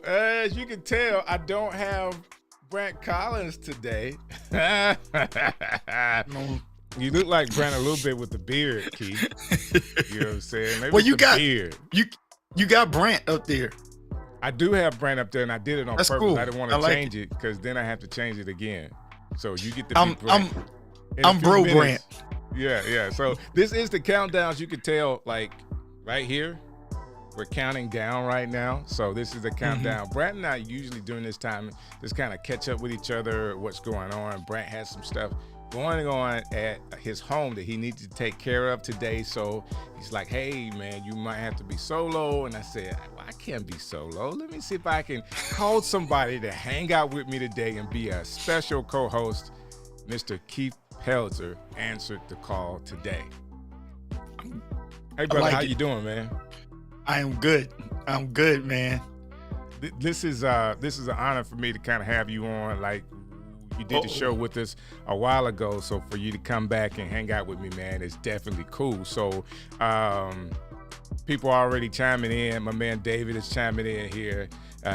As you can tell, I don't have Brant Collins today. You look like Brant a little bit with the beard, Keith. You know what I'm saying? Maybe well, you got beard. You got Brant up there. I do have Brant up there, and I did it on That's purpose. cool. I didn't want to change it because then I have to change it again. So you get to be Brant. I'm bro Brant. Yeah. So this is the countdowns. You can tell, like right here, we're counting down right now. So this is the countdown. Brant and I usually during this time just kind of catch up with each other, what's going on. Brant has some stuff going on at his home that he needs to take care of today. So he's like, hey, man, you might have to be solo. And I said, well, I can't be solo. Let me see if I can call somebody to hang out with me today and be a special co-host. Mr. Keith Pelzer answered the call today. Hey, brother, how you doing, man? I am good. I'm good, man. This is an honor for me to kind of have you on. Like, you did the show with us a while ago, so for you to come back and hang out with me, man, is definitely cool. So people are already chiming in. My man David is chiming in here.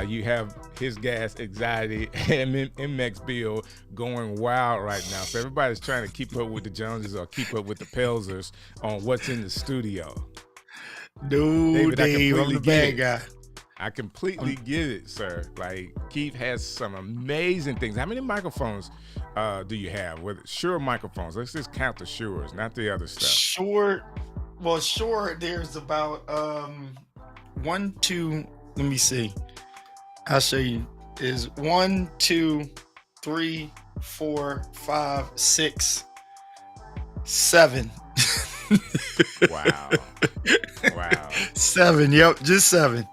You have his gas anxiety and MX bill going wild right now. So everybody's trying to keep up with the Joneses or keep up with the Pelzers on what's in the studio. Dude, Dave, I'm the bad guy. I completely get it, sir. Like, Keith has some amazing things. How many microphones do you have? Shure microphones. Let's just count the Shures, not the other stuff. Shure, there's about 1, 2, let me see. I'll show you. Is 1, 2, 3, 4, 5, 6, 7. Wow. 7, yep, just 7.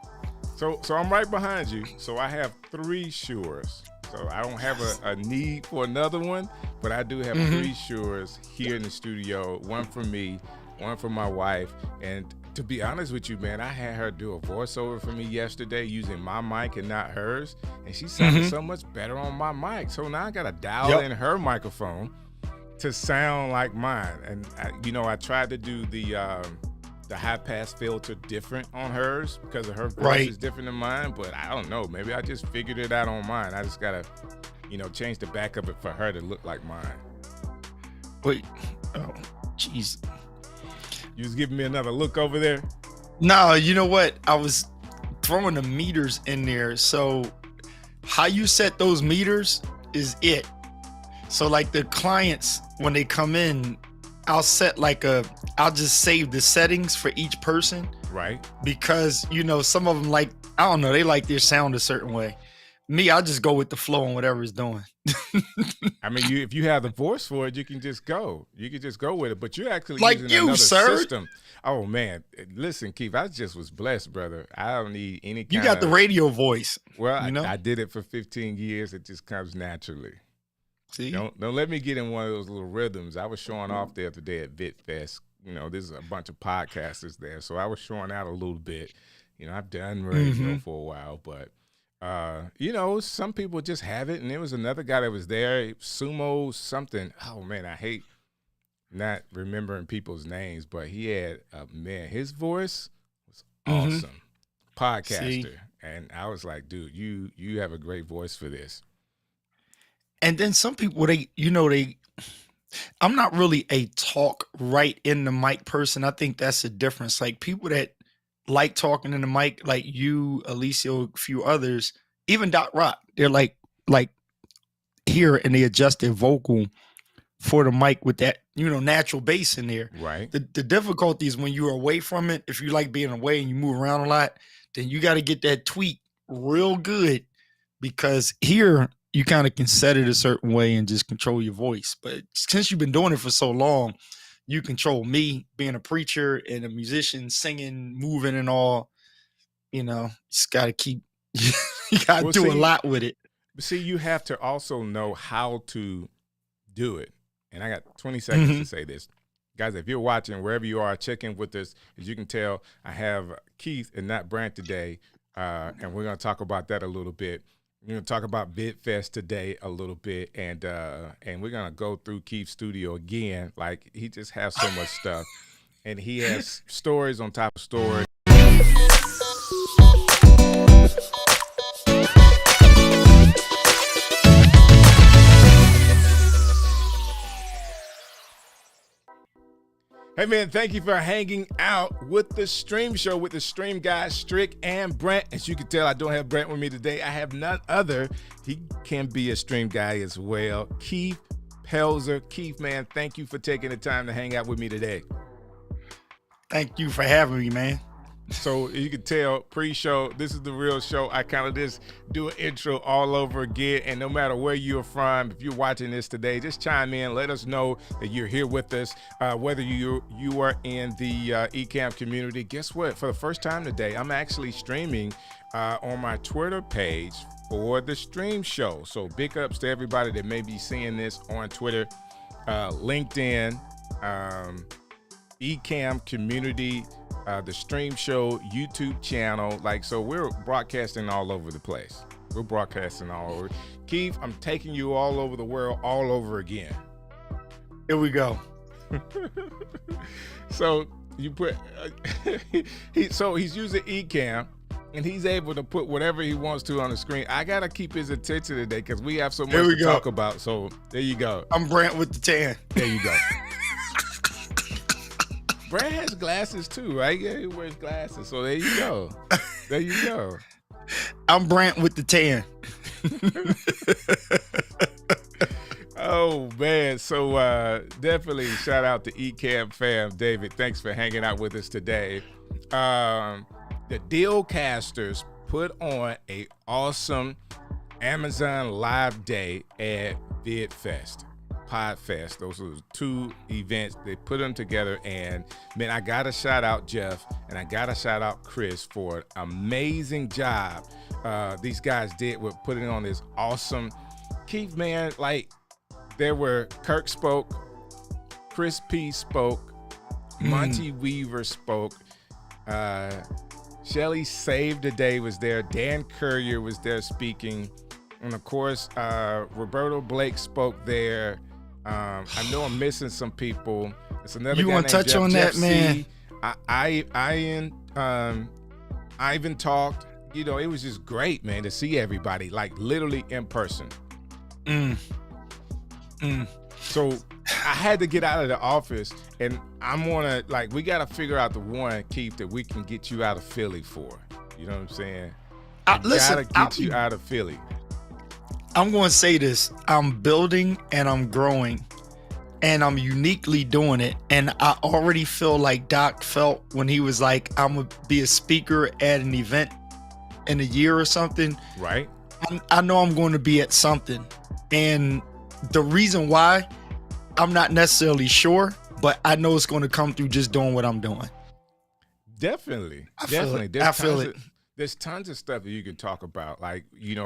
So I'm right behind you. So I have 3 Shures. So I don't have a need for another one, but I do have 3 Shures here in the studio. 1 for me, 1 for my wife. And to be honest with you, man, I had her do a voiceover for me yesterday using my mic and not hers. And she sounded so much better on my mic. So now I got to dial in her microphone to sound like mine. And I tried to do the high pass filter different on hers because of her voice is different than mine, but I don't know. Maybe I just figured it out on mine. I just gotta, change the back of it for her to look like mine. Wait, oh, jeez. You was giving me another look over there? No, you know what? I was throwing the meters in there. So how you set those meters is it. So like the clients, when they come in, I'll just save the settings for each person. Right. Because, some of them they like their sound a certain way. Me, I'll just go with the flow on whatever it's doing. I mean, if you have the voice for it, you can just go. You can just go with it. But you're actually like using you, another sir. system. Oh, man. Listen, Keith, I just was blessed, brother. I don't need any kind You got the radio voice. Well, I did it for 15 years. It just comes naturally. See? Don't let me get in one of those little rhythms. I was showing off the other day at Vidfest. There's a bunch of podcasters there, so I was showing out a little bit. I've done radio for a while, but some people just have it. And there was another guy that was there, Sumo something. Oh man, I hate not remembering people's names, but he had his voice was awesome. Podcaster, See? and I was like, dude, you have a great voice for this. And then some people, I'm not really a talk right in the mic person. I think that's the difference. Like people that like talking in the mic, like you, Alicia, a few others, even Doc Rock, they're like here and they adjust their vocal for the mic with that, natural bass in there. Right. The difficulty is when you're away from it. If you like being away and you move around a lot, then you got to get that tweak real good because here, you kind of can set it a certain way and just control your voice. But since you've been doing it for so long, you control me being a preacher and a musician, singing, moving and all, just got to keep, you got to do a lot with it. See, you have to also know how to do it. And I got 20 seconds to say this. Guys, if you're watching, wherever you are, check in with us. As you can tell, I have Keith and not Brant today. And we're going to talk about that a little bit. We're going to talk about Vidfest today a little bit, and we're going to go through Keith's studio again. Like, he just has so much stuff, and he has stories on top of stories. Hey man, thank you for hanging out with the stream show with the stream guys, Strick and Brant. As you can tell, I don't have Brant with me today. I have none other. He can be a stream guy as well. Keith Pelzer. Keith, man, thank you for taking the time to hang out with me today. Thank you for having me, man. So you can tell pre-show, this is the real show. I kind of just do an intro all over again. And no matter where you're from, if you're watching this today, just chime in. Let us know that you're here with us. Whether you are in the Ecamm community, guess what? For the first time today, I'm actually streaming on my Twitter page for the stream show. So big ups to everybody that may be seeing this on Twitter, LinkedIn, Ecamm community, the stream show, YouTube channel. So we're broadcasting all over the place. We're broadcasting all over. Keith, I'm taking you all over the world, all over again. Here we go. So you put, he's using Ecamm, and he's able to put whatever he wants to on the screen. I got to keep his attention today because we have so much to talk about. So there you go. I'm Brant with the tan. There you go. Brant has glasses too, right? Yeah, he wears glasses. So there you go. There you go. I'm Brant with the tan. Oh man. So definitely shout out to Ecamm fam. David, thanks for hanging out with us today. The Dealcasters put on a awesome Amazon Live Day at Vidfest. Podfest. Those are two events. They put them together, and man, I gotta shout out Jeff and I gotta shout out Chris for an amazing job these guys did with putting on this awesome. Keith, man, there were Kirk spoke, Chris P spoke, Monty Weaver spoke, Shelly Save the Day was there, Dan Courier was there speaking, and of course Roberto Blake spoke there. I know I'm missing some people. It's another you guy want to touch Jeff, on Jeff that, man? Ivan talked. You know, it was just great, man, to see everybody literally in person. So I had to get out of the office, and I'm gonna we gotta figure out the one, Keith, that we can get you out of Philly for. You know what I'm saying? Listen, gotta get you out of Philly. I'm going to say this. I'm building and I'm growing, and I'm uniquely doing it. And I already feel like Doc felt when he was like, I'm going to be a speaker at an event in a year or something. Right. I know I'm going to be at something. And the reason why, I'm not necessarily sure, but I know it's going to come through just doing what I'm doing. Definitely. I feel it. There's tons of stuff that you can talk about,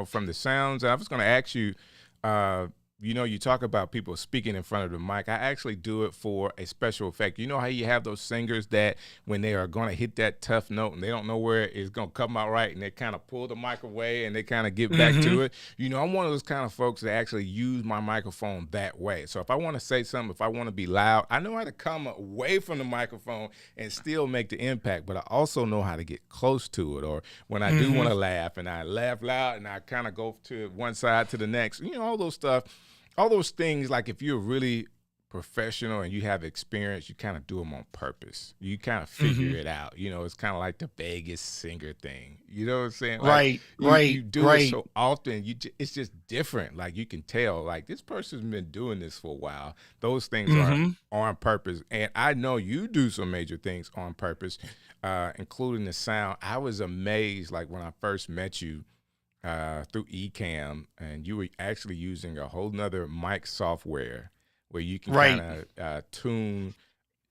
from the sounds. I was going to ask you, you talk about people speaking in front of the mic. I actually do it for a special effect. You know how you have those singers that when they are going to hit that tough note and they don't know where it's going to come out right, and they kind of pull the mic away and they kind of get back to it. I'm one of those kind of folks that actually use my microphone that way. So if I want to say something, if I want to be loud, I know how to come away from the microphone and still make the impact, but I also know how to get close to it. Or when I do want to laugh, and I laugh loud and I kind of go to one side to the next, all those stuff. All those things, if you're really professional and you have experience, you kind of do them on purpose. You kind of figure it out. It's kind of like the Vegas singer thing. You know what I'm saying? Right. You do it so often. It's just different. You can tell, this person's been doing this for a while. Those things are on purpose. And I know you do some major things on purpose, including the sound. I was amazed, when I first met you, through Ecamm, and you were actually using a whole nother mic software where you can kind of tune.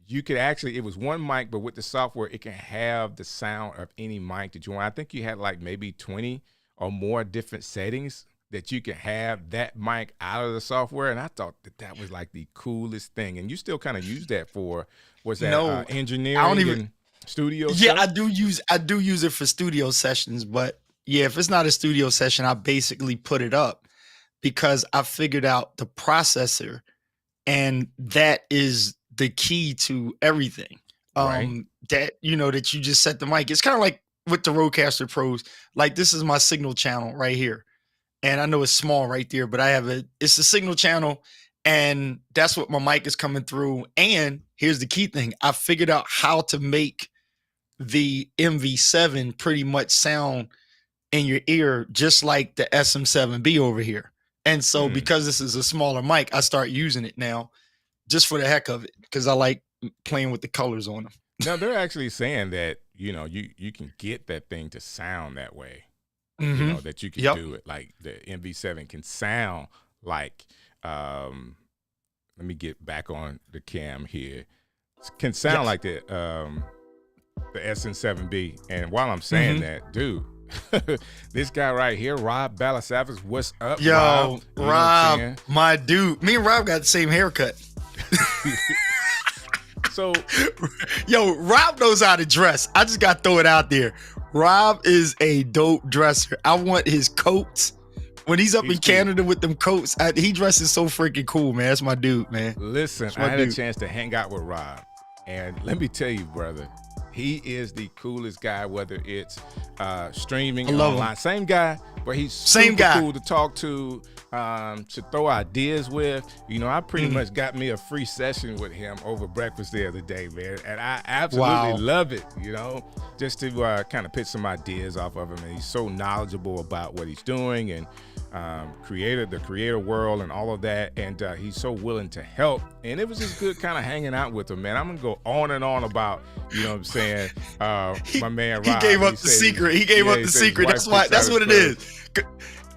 You could actually, it was one mic, but with the software, it can have the sound of any mic that you want. I think you had maybe 20 or more different settings that you can have that mic out of the software. And I thought that was the coolest thing. And you still kind of use that for, engineering? I don't even, studio stuff? I do use it for studio sessions, but yeah, if it's not a studio session, I basically put it up because I figured out the processor, and that is the key to everything. That that you just set the mic. It's kind of like with the Rodecaster Pros. This is my signal channel right here, and I know it's small right there, but it's a signal channel, And that's what my mic is coming through. And here's the key thing. I figured out how to make the MV7 pretty much sound in your ear just like the SM7B over here. And so because this is a smaller mic, I start using it now just for the heck of it because I like playing with the colors on them. Now, they're actually saying that, you know, you can get that thing to sound that way. Mm-hmm. You know, that you can do it. Like the MV7 can sound like, let me get back on the cam here. Can sound like the SM7B. And while I'm saying that, dude, this guy right here, Rob Balasavas, what's up, Yo, Rob, my dude. Me and Rob got the same haircut. So, yo, Rob knows how to dress. I just got to throw it out there. Rob is a dope dresser. I want his coats. When he's up in Canada with them coats, he dresses so freaking cool, man. That's my dude, man. Listen, I had a chance to hang out with Rob. And let me tell you, brother, he is the coolest guy, whether it's streaming or online. Same guy, but he's super cool to talk to throw ideas with. You know, I pretty much got me a free session with him over breakfast the other day, man. And I absolutely love it, you know, just to kind of pitch some ideas off of him. And he's so knowledgeable about what he's doing and the creator world and all of that. And he's so willing to help. And it was just good kind of hanging out with him, man. I'm going to go on and on about, you know what I'm saying, my man Rob. He gave up the secret. He gave up the secret. That's what it is.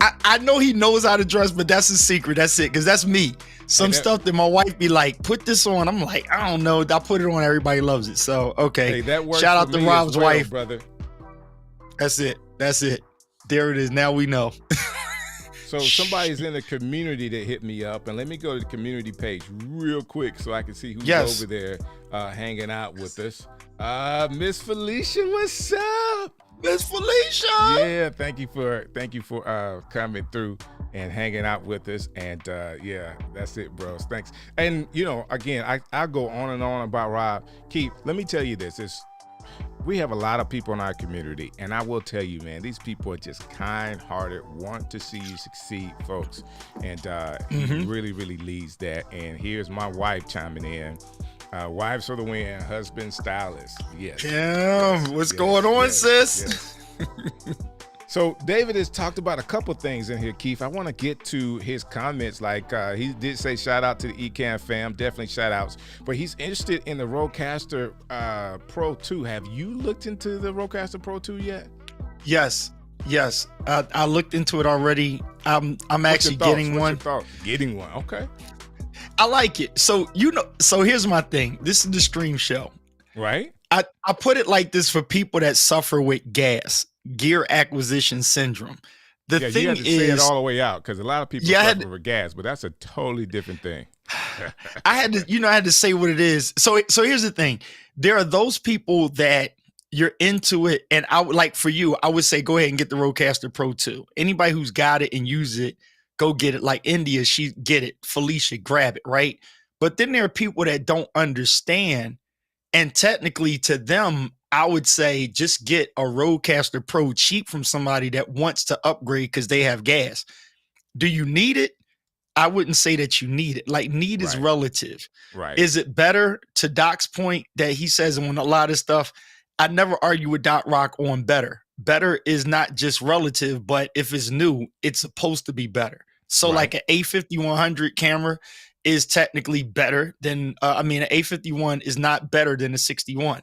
I know he knows how to dress, but that's his secret. That's it. Because that's me. Some stuff that my wife be like, put this on. I'm like, I don't know. I put it on. Everybody loves it. So, okay. Hey, that works. Shout out to Rob's wife. Brother. That's it. There it is. Now we know. So somebody's in the community that hit me up, and let me go to the community page real quick so I can see who's over there hanging out with us. Miss Felicia, what's up? Miss Felicia. Yeah, thank you for coming through and hanging out with us. And yeah, that's it, bros. Thanks. And you know, again, I go on and on about Rob. Keith, let me tell you this. We have a lot of people in our community, and I will tell you, man, these people are just kind-hearted, want to see you succeed, folks. And he really, really leads that. And here's my wife chiming in. Wives for the win, husband stylist. Yes. Yeah, what's going on, sis? Yes. So David has talked about a couple things in here, Keith. I want to get to his comments. Like he did say shout out to the Ecamm fam, definitely shout outs. But he's interested in the Rodecaster Pro 2. Have you looked into the Rodecaster Pro 2 yet? Yes. I looked into it already. I'm actually getting one. Getting one, okay. I like it. So so here's my thing. This is the stream show, right? I put it like this for people that suffer with gear acquisition syndrome. The thing you have to say it all the way out because a lot of people suffer with gas, but that's a totally different thing. I had to say what it is. So here's the thing. There are those people that you're into it, and I would like for you, I would say go ahead and get the Rodecaster Pro 2. Anybody who's got it and use it, go get it. Like India, she get it. Felicia, grab it, right? But then there are people that don't understand, and technically to them, I would say just get a Rodecaster Pro cheap from somebody that wants to upgrade because they have gas. Do you need it? I wouldn't say that you need it. Like need is relative. Right. Is it better, to Doc's point that he says on a lot of stuff? I never argue with Doc Rock on better. Better is not just relative, but if it's new, it's supposed to be better. So like an A5100 camera is technically better than, an A51 is not better than a 61.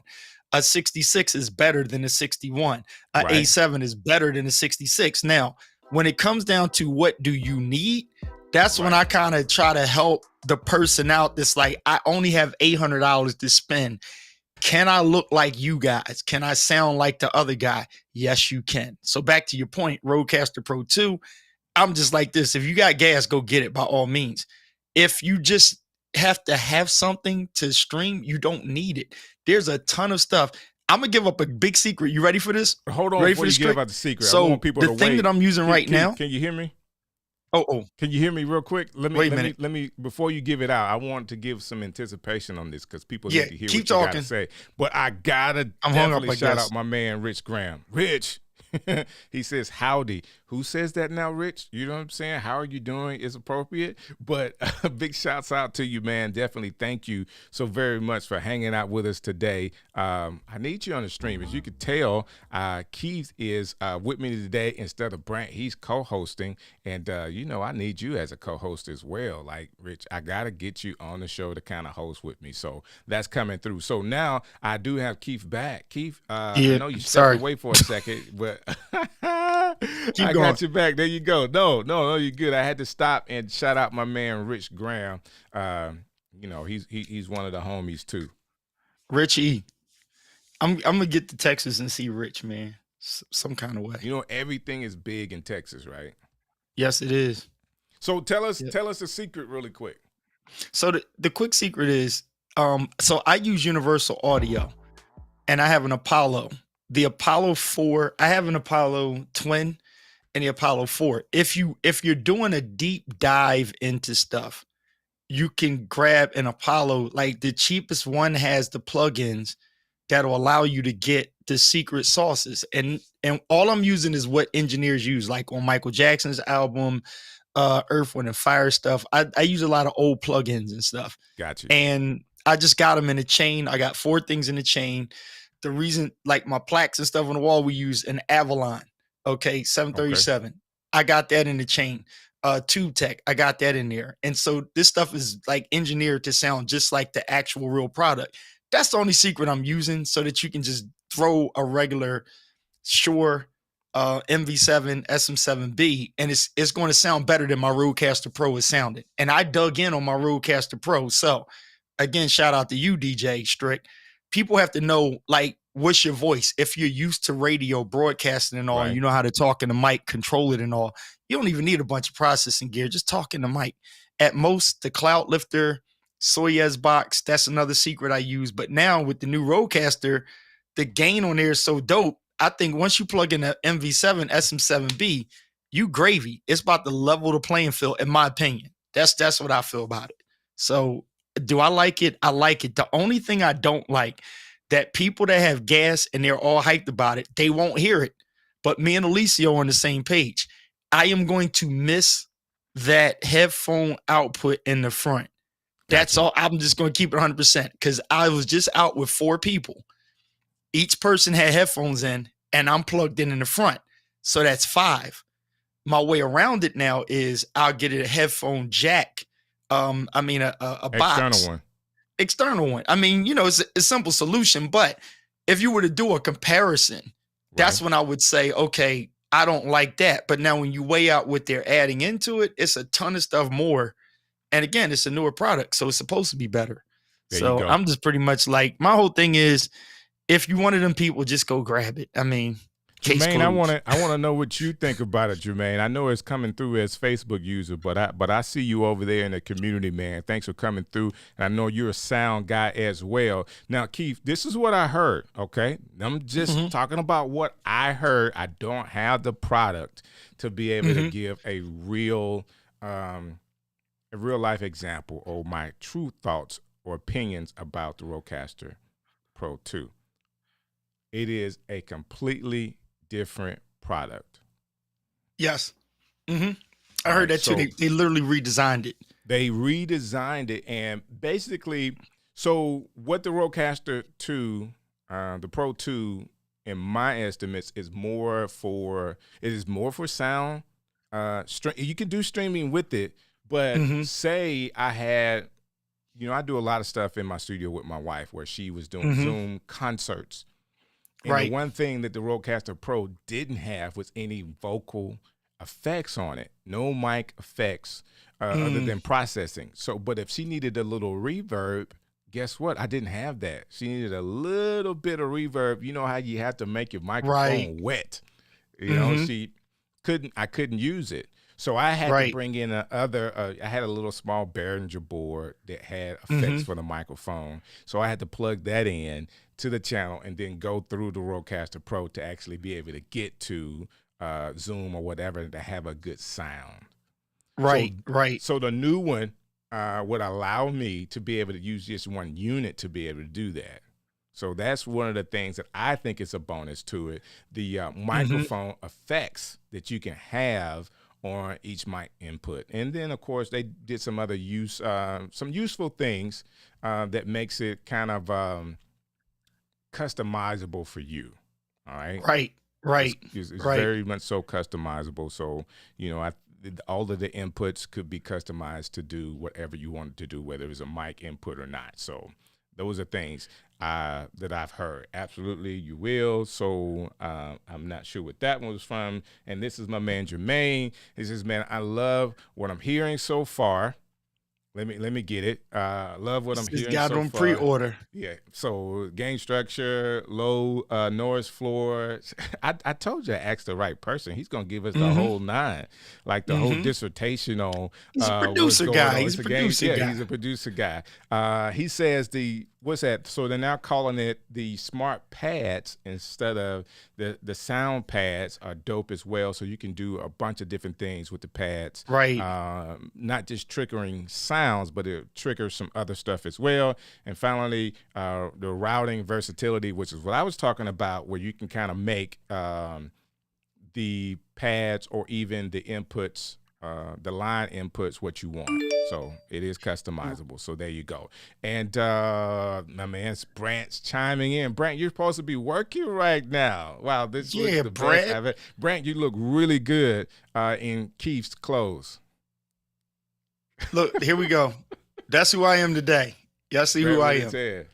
A 66 is better than a 61. A A7 is better than a 66. Now, when it comes down to what do you need, that's when I kind of try to help the person out that's like, I only have $800 to spend. Can I look like you guys? Can I sound like the other guy? Yes, you can. So back to your point, Rodecaster Pro 2, I'm just like this. If you got gas, go get it by all means. If you just have to have something to stream, you don't need it. There's a ton of stuff. I'm gonna give up a big secret. You ready for this? Hold on, before you give out the secret. So I want people the thing that I'm using right now. Can you hear me? Oh. Can you hear me real quick? Let minute. me before you give it out, I want to give some anticipation on this because people need to hear keep what talking. you gotta say. But I gotta I'm definitely shout out my man Rich Graham. Rich, he says howdy who says that now, Rich? You know what I'm saying? How are you doing is appropriate. But big shouts out to you, man. Definitely thank you so very much for hanging out with us today. I need you on the stream. As you can tell, Keith is with me today instead of Brant. He's co-hosting. And, I need you as a co-host as well. Like, Rich, I got to get you on the show to kind of host with me. So that's coming through. So now I do have Keith back. Keith, I know you stepped away for a second, but I got you back. There you go. No, you're good. I had to stop and shout out my man Rich Graham. He's one of the homies too. Rich E. I'm gonna get to Texas and see Rich, man, some kind of way. Everything is big in Texas, right? Yes, it is. So tell us the secret really quick. So the quick secret is, so I use Universal Audio, and I have an Apollo. The Apollo 4, I have an Apollo Twin and the Apollo 4. If you're doing a deep dive into stuff, you can grab an Apollo. Like the cheapest one has the plugins that'll allow you to get the secret sauces. And all I'm using is what engineers use, like on Michael Jackson's album, Earth, Wind, and Fire stuff. I use a lot of old plugins and stuff. Gotcha. And I just got them in a chain. I got 4 things in the chain. The reason, like my plaques and stuff on the wall, we use an Avalon, 737. Okay. I got that in the chain. Tube Tech, I got that in there. And so this stuff is like engineered to sound just like the actual real product. That's the only secret I'm using, so that you can just throw a regular Shure MV7 SM7B, and it's going to sound better than my Rodecaster Pro is sounding. And I dug in on my Rodecaster Pro. So again, shout out to you, DJ Strick. People have to know, like, what's your voice? If you're used to radio broadcasting and all, right, you know how to talk in the mic, control it and all, you don't even need a bunch of processing gear. Just talk in the mic. At most, the Cloud Lifter, Soyuz box, that's another secret I use. But now with the new Rodecaster, the gain on there is so dope. I think once you plug in the MV7 SM7B, you gravy. It's about to level the playing field, in my opinion. That's what I feel about it. So do I like it? I like it. The only thing I don't like, that people that have gas and they're all hyped about it, they won't hear it. But me and Alicio on the same page. I am going to miss that headphone output in the front. That's all. I'm just going to keep it 100% because I was just out with 4 people. Each person had headphones in, and I'm plugged in the front. So that's 5. My way around it now is I'll get a headphone jack. A box. External one. I mean, it's a simple solution, but if you were to do a comparison, that's when I would say, okay, I don't like that. But now when you weigh out what they're adding into it, it's a ton of stuff more. And again, it's a newer product, so it's supposed to be better. So I'm just pretty much like, my whole thing is, if you one of them people, just go grab it. I mean, Jermaine, I want to know what you think about it, Jermaine. I know it's coming through as Facebook user, but I see you over there in the community, man. Thanks for coming through, and I know you're a sound guy as well. Now, Keith, this is what I heard. Okay, I'm just talking about what I heard. I don't have the product to be able to give a real life example or my true thoughts or opinions about the Rodecaster Pro 2. It is a completely different product. Yes. I heard that too. They literally redesigned it. They redesigned it, and basically, so what the Rodecaster 2, the Pro 2, in my estimates, is more for sound. You can do streaming with it, but say I had, I do a lot of stuff in my studio with my wife where she was doing Zoom concerts. And the one thing that the Rodecaster Pro didn't have was any vocal effects on it. No mic effects other than processing. So, but if she needed a little reverb, guess what? I didn't have that. She needed a little bit of reverb. You know how you have to make your microphone wet. I couldn't use it. So I had to bring in I had a little small Behringer board that had effects for the microphone. So I had to plug that in to the channel and then go through the Rodecaster Pro to actually be able to get to Zoom or whatever to have a good sound. Right. So the new one would allow me to be able to use just one unit to be able to do that. So that's one of the things that I think is a bonus to it. The microphone effects that you can have on each mic input. And then, of course, they did some other some useful things that makes it kind of customizable for you. All right. Right. It's very much so customizable. So, all of the inputs could be customized to do whatever you want it to do, whether it's a mic input or not. So those are things that I've heard. Absolutely, you will. So I'm not sure what that one was from. And this is my man Jermaine. He says, man, I love what I'm hearing so far. Let me get it. Love what I'm hearing got so on far. pre-order. Yeah. So gain structure, low noise floor. I told you I asked the right person. He's gonna give us the whole 9, like the whole dissertation on. He's a producer guy. He's a producer guy. He's a producer guy. He says what's that? So they're now calling it the smart pads instead of the sound pads are dope as well. So you can do a bunch of different things with the pads. Right. Not just triggering sounds, but it triggers some other stuff as well. And finally, the routing versatility, which is what I was talking about, where you can kind of make the pads or even the inputs, the line inputs, what you want. So it is customizable. So there you go. And my man Brant's chiming in. Brant, you're supposed to be working right now. Wow, this was the best of it. Brant, you look really good in Keith's clothes. Look, here we go. That's who I am today. Y'all see who I am.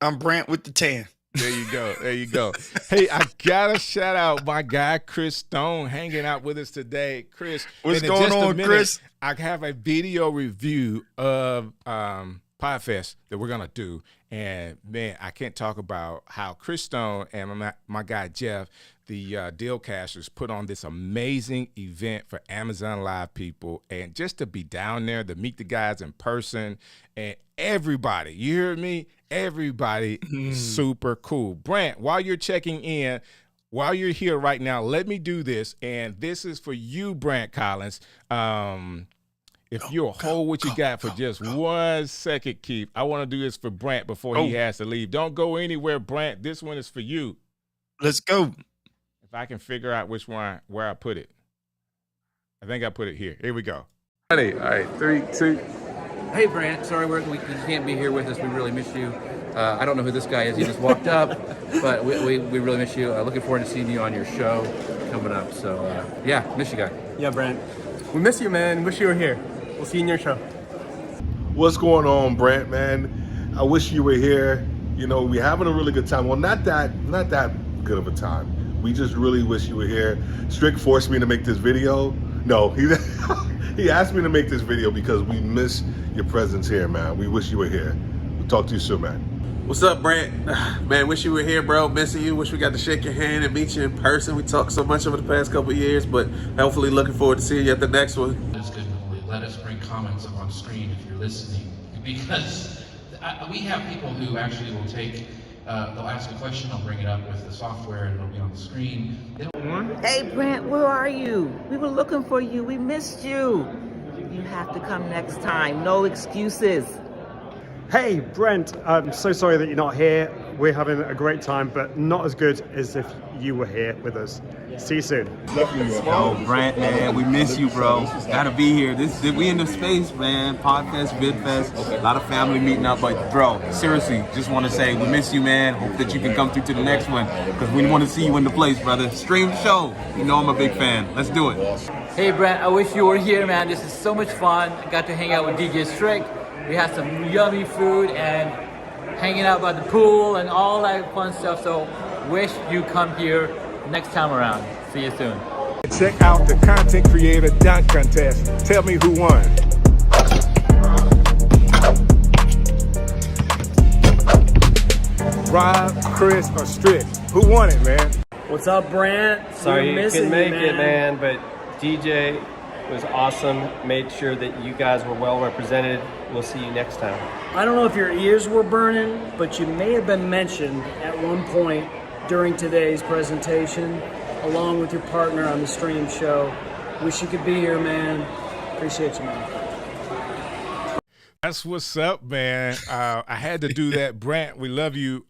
I'm Brant with the tan. There you go. There you go. Hey, I gotta shout out my guy Chris Stone hanging out with us today. Chris, what's going on, Chris? I have a video review of Podfest that we're gonna do, and man, I can't talk about how Chris Stone and my guy Jeff, the Dealcasters, put on this amazing event for Amazon Live people, and just to be down there to meet the guys in person, and everybody, you hear me? Everybody super cool. Brant, while you're checking in, while you're here right now, let me do this. And this is for you, Brant Collins. If you'll hold what you got for just 1 second, Keith, I want to do this for Brant before he has to leave. Don't go anywhere, Brant. This one is for you. Let's go. If I can figure out where I put it. I think I put it here. Here we go. Ready? All right, 3, 2. Hey, Brant. Sorry you can't be here with us. We really miss you. I don't know who this guy is. He just walked up, but we really miss you. Looking forward to seeing you on your show coming up. So, yeah, miss you guys. Yeah, Brant. We miss you, man. Wish you were here. We'll see you in your show. What's going on, Brant, man? I wish you were here. We're having a really good time. Well, not that good of a time. We just really wish you were here. Strick forced me to make this video. No, he asked me to make this video because we miss your presence here, man. We wish you were here. We'll talk to you soon, man. What's up, Brant? Man, wish you were here, bro. Missing you. Wish we got to shake your hand and meet you in person. We talked so much over the past couple of years, but hopefully looking forward to seeing you at the next one. Let us bring comments up on screen if you're listening, because we have people who actually will take, they'll ask a question, I'll bring it up with the software, and it'll be on the screen. Hey, Brant, where are you? We were looking for you. We missed you. You have to come next time. No excuses. Hey, Brent. I'm so sorry that you're not here. We're having a great time, but not as good as if you were here with us. See you soon. Yo, Brant, man, we miss you, bro. Gotta be here. We in the space, man. Podfest, Vidfest, a lot of family meeting up. But, bro, seriously, just want to say we miss you, man. Hope that you can come through to the next one, because we want to see you in the place, brother. Stream the show. You know I'm a big fan. Let's do it. Hey, Brant, I wish you were here, man. This is so much fun. I got to hang out with DJ Strick. We had some yummy food and hanging out by the pool and all that fun stuff. So wish you come here next time around. See you soon. Check out the Content Creator Dunk Contest. Tell me who won. Rob, Chris, or Strick? Who won it, man? What's up, Brant? Sorry you couldn't make it, man, but DJ was awesome. Made sure that you guys were well represented. We'll see you next time. I don't know if your ears were burning, but you may have been mentioned at one point during today's presentation, along with your partner on the stream show. Wish you could be here, man. Appreciate you, man. That's what's up, man. I had to do that. Brant, we love you.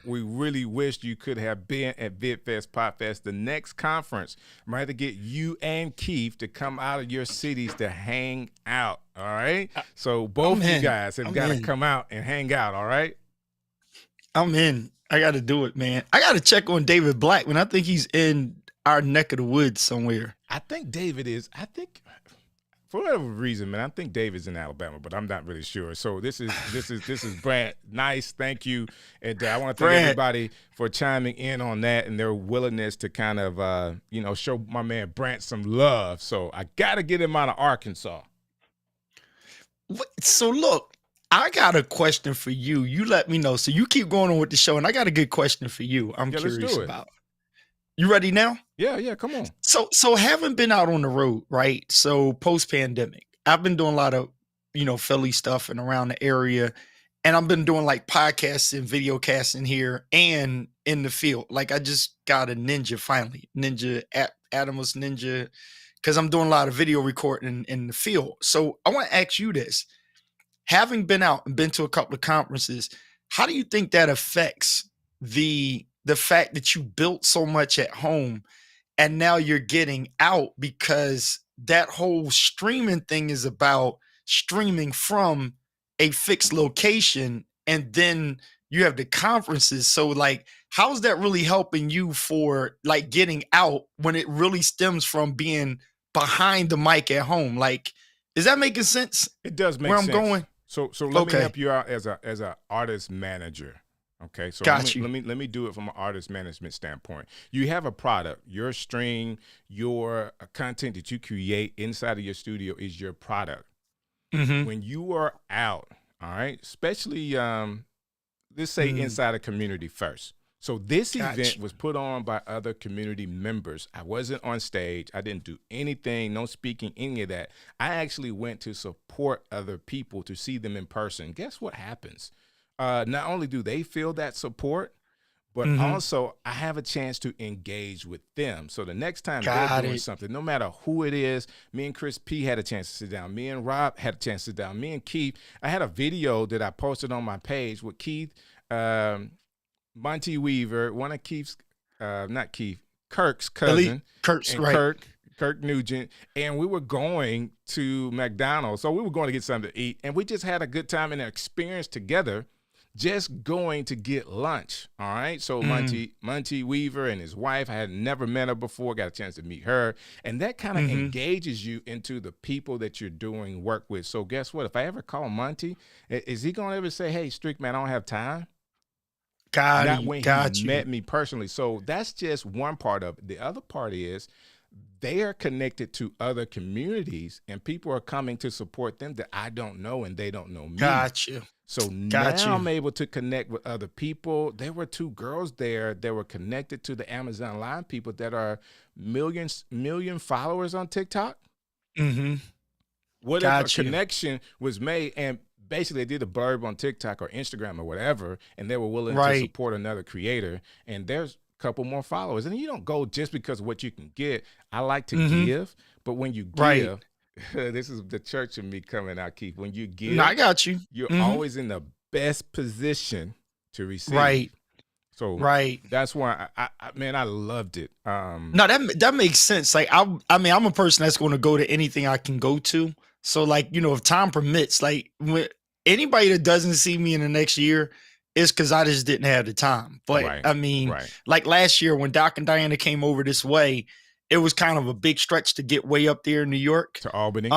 We really wished you could have been at Vidfest Podfest. The next conference, I'm going to have to get you and Keith to come out of your cities to hang out, all right? So both of you guys have got to come out and hang out, all right? I'm in. I got to do it, man. I got to check on David Blackman. I think he's in our neck of the woods somewhere. I think David is. For whatever reason, man, I think David's in Alabama, but I'm not really sure. So this is Brant. Nice, thank you, and I want to thank everybody for chiming in on that and their willingness to kind of show my man Brant some love. So I got to get him out of Arkansas. So look, I got a question for you. You let me know. So you keep going on with the show, and I got a good question for you. I'm curious about. You ready now? Yeah, come on. So having been out on the road, right? So post-pandemic, I've been doing a lot of, Philly stuff and around the area. And I've been doing like podcasts and video casting here and in the field. Like I just got a Ninja finally, Adamus Ninja, because I'm doing a lot of video recording in the field. So I want to ask you this. Having been out and been to a couple of conferences, how do you think that affects the fact that you built so much at home and now you're getting out, because that whole streaming thing is about streaming from a fixed location, and then you have the conferences. So like, how's that really helping you for like getting out when it really stems from being behind the mic at home? Like, is that making sense? It does make sense. Where I'm going? So let me help you out as a artist manager. Okay, so let me do it from an artist management standpoint. You have a product, your stream, your content that you create inside of your studio is your product. Mm-hmm. When you are out, all right, especially let's say inside a community first. So this event was put on by other community members. I wasn't on stage. I didn't do anything, no speaking, any of that. I actually went to support other people, to see them in person. Guess what happens? Not only do they feel that support, but also I have a chance to engage with them. So the next time they're doing something, no matter who it is, me and Chris P had a chance to sit down. Me and Rob had a chance to sit down. Me and Keith, I had a video that I posted on my page with Keith, Monty Weaver, one of Keith's, Kirk's cousin. Kirk Nugent, and we were going to McDonald's. So we were going to get something to eat, and we just had a good time and an experience together, just going to get lunch. All right. So Monty Weaver and his wife, I had never met her before, got a chance to meet her. And that kind of engages you into the people that you're doing work with. So guess what? If I ever call Monty, is he going to ever say, hey, Strick, man, I don't have time? Not when he met me personally. So that's just one part of it. The other part is they are connected to other communities, and people are coming to support them that I don't know, and they don't know me. So now I'm able to connect with other people. There were 2 girls there that were connected to the Amazon Line people that are million followers on TikTok. Whatever connection was made, and basically they did a blurb on TikTok or Instagram or whatever, and they were willing to support another creator. And there's couple more followers, and you don't go just because of what you can get. I like to give, but when you give, this is the church of me coming out, Keith. When you give, I got you. You're always in the best position to receive. So that's why I loved it. No, that makes sense. Like I mean, I'm a person that's going to go to anything I can go to. So like, if time permits, like when anybody that doesn't see me in the next year, it's because I just didn't have the time. But I mean, like last year when Doc and Diana came over this way, it was kind of a big stretch to get way up there in New York. To Albany.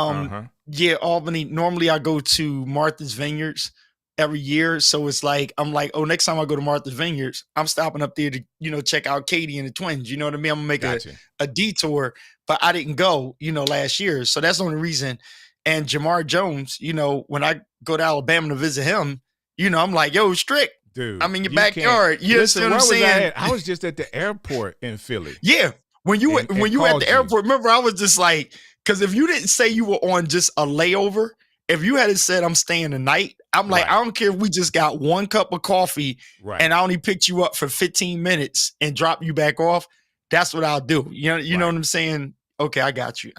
Yeah, Albany. Normally I go to Martha's Vineyards every year. So it's like, I'm like, oh, next time I go to Martha's Vineyards, I'm stopping up there to, check out Katie and the twins. You know what I mean? I'm going to make a detour, but I didn't go, last year. So that's the only reason. And Jamar Jones, when I go to Alabama to visit him, I'm like, yo, Strick, dude, I'm in your backyard. You listen, know what I'm saying? I was just at the airport in Philly. Yeah. When you were at the airport, remember, I was just like, because if you didn't say you were on just a layover, if you had said I'm staying the night, I'm like, I don't care if we just got 1 cup of coffee and I only picked you up for 15 minutes and drop you back off. That's what I'll do. You know what I'm saying? Okay, I got you.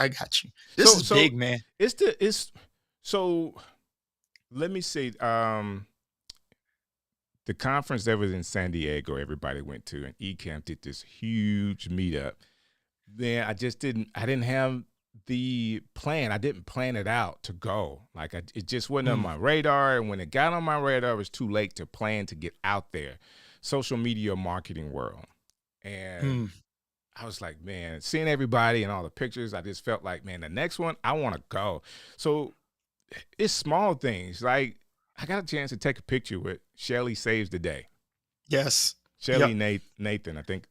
This is big, man. So let me see. The conference that was in San Diego, everybody went to, and Ecamm did this huge meetup. Then I didn't have the plan. I didn't plan it out to go. Like it just wasn't on my radar. And when it got on my radar, it was too late to plan to get out there. Social media marketing world. And I was like, man, seeing everybody and all the pictures, I just felt like, man, the next one, I want to go. So it's small things. Like I got a chance to take a picture with Shelly Saves the Day. Yes. Shelly Nathan, I think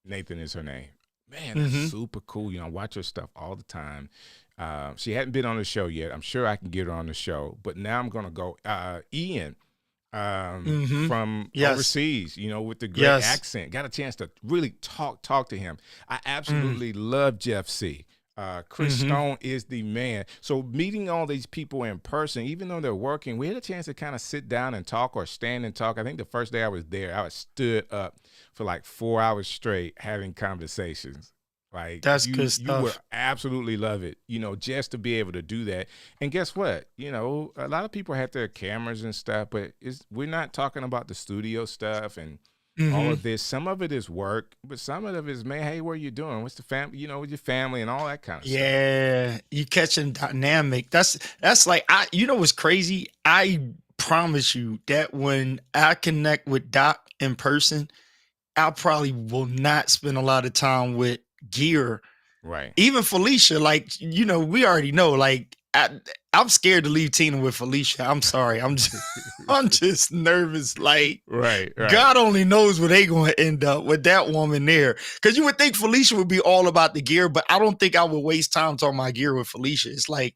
Nathan is her name. Man, that's super cool. You know, I watch her stuff all the time. She hadn't been on the show yet. I'm sure I can get her on the show. But now I'm going to go. Ian from overseas, you know, with the great accent. Got a chance to really talk to him. I absolutely love Jeff C. Chris Stone is the man. So meeting all these people in person, even though they're working, we had a chance to kind of sit down and talk or stand and talk. I think the first day I was there, I stood up for like 4 hours straight having conversations. Like that's good stuff. You would absolutely love it, you know, just to be able to do that. And guess what? You know, a lot of people have their cameras and stuff, but we're not talking about the studio stuff and all of this. Some of it is work, but some of it is, man, hey, what are you doing? What's the family, you know, with your family and all that kind of stuff. Yeah, you catching dynamic. That's like, you know what's crazy? I promise you that when I connect with Doc in person, I probably will not spend a lot of time with gear. Right. Even Felicia, like, you know, we already know, like, I'm scared to leave Tina with Felicia. I'm sorry. I'm just nervous. Like, right. God only knows where they going to end up with that woman there. Because you would think Felicia would be all about the gear, but I don't think I would waste time talking about gear with Felicia. It's like,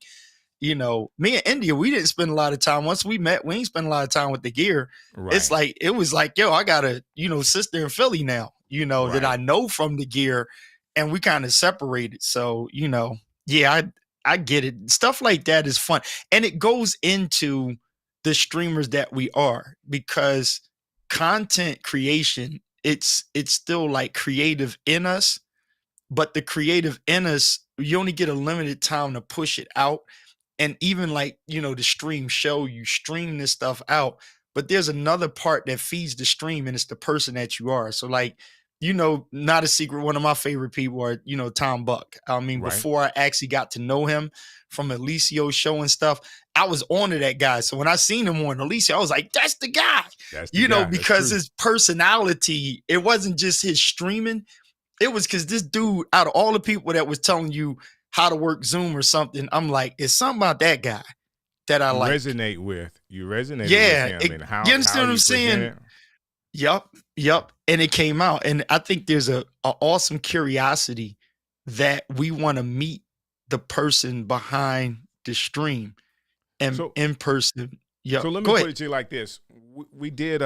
you know, me and India, we didn't spend a lot of time. Once we met, we ain't spend a lot of time with the gear. Right. It's like, it was like, yo, I got a, you know, sister in Philly now, you know, that I know from the gear, and we kind of separated. So, you know, yeah, I get it. Stuff like that is fun. And it goes into the streamers that we are, because content creation, it's still like creative in us, but the creative in us, you only get a limited time to push it out. And even like, you know, the stream show, you stream this stuff out, but there's another part that feeds the stream, and it's the person that you are. So like, you know, not a secret, one of my favorite people are, you know, Tom Buck. I mean, before I actually got to know him from Alicio's show and stuff, I was on to that guy. So when I seen him on Alicio, I was like, that's the guy. You know, because his personality, it wasn't just his streaming. It was because this dude, out of all the people that was telling you how to work Zoom or something, I'm like, it's something about that guy that I like. Resonate with. You resonate with him. And how, you understand what I'm saying? Yep. And it came out. And I think there's a awesome curiosity that we want to meet the person behind the stream and in person. Yep. So let me put it to you like this. We did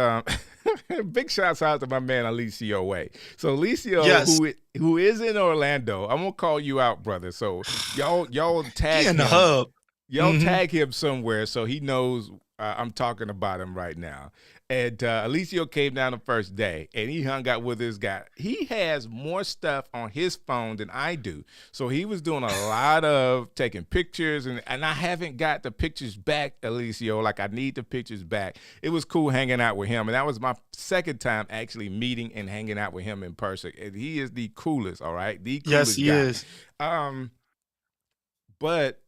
big shouts out to my man Alicio Way. So Alicio, who is in Orlando, I'm gonna call you out, brother. So y'all tag him. In the hub. Y'all tag him somewhere so he knows I'm talking about him right now. And Alicio came down the first day, and he hung out with this guy. He has more stuff on his phone than I do. So he was doing a lot of taking pictures, and I haven't got the pictures back, Alicio. Like, I need the pictures back. It was cool hanging out with him, and that was my second time actually meeting and hanging out with him in person. And he is the coolest, all right? The coolest guy. Yes, he is. But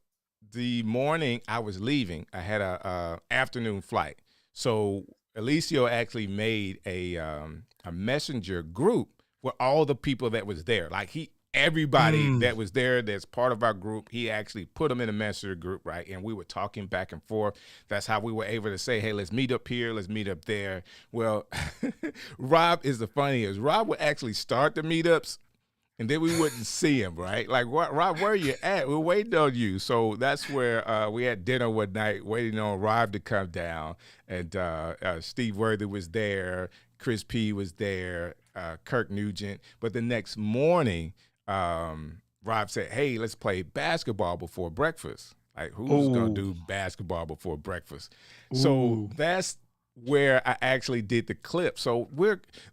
the morning I was leaving, I had a afternoon flight. So Alicio actually made a messenger group with all the people that was there. Like everybody that was there that's part of our group, he actually put them in a messenger group, right? And we were talking back and forth. That's how we were able to say, hey, let's meet up here, let's meet up there. Well, Rob is the funniest. Rob would actually start the meetups, and then we wouldn't see him, right? Like, Rob, where are you at? We're waiting on you. So that's where we had dinner one night waiting on Rob to come down. And Steve Worthy was there. Chris P. was there. Kirk Nugent. But the next morning, Rob said, hey, let's play basketball before breakfast. Like, who's going to do basketball before breakfast? Ooh. So that's where I actually did the clip. So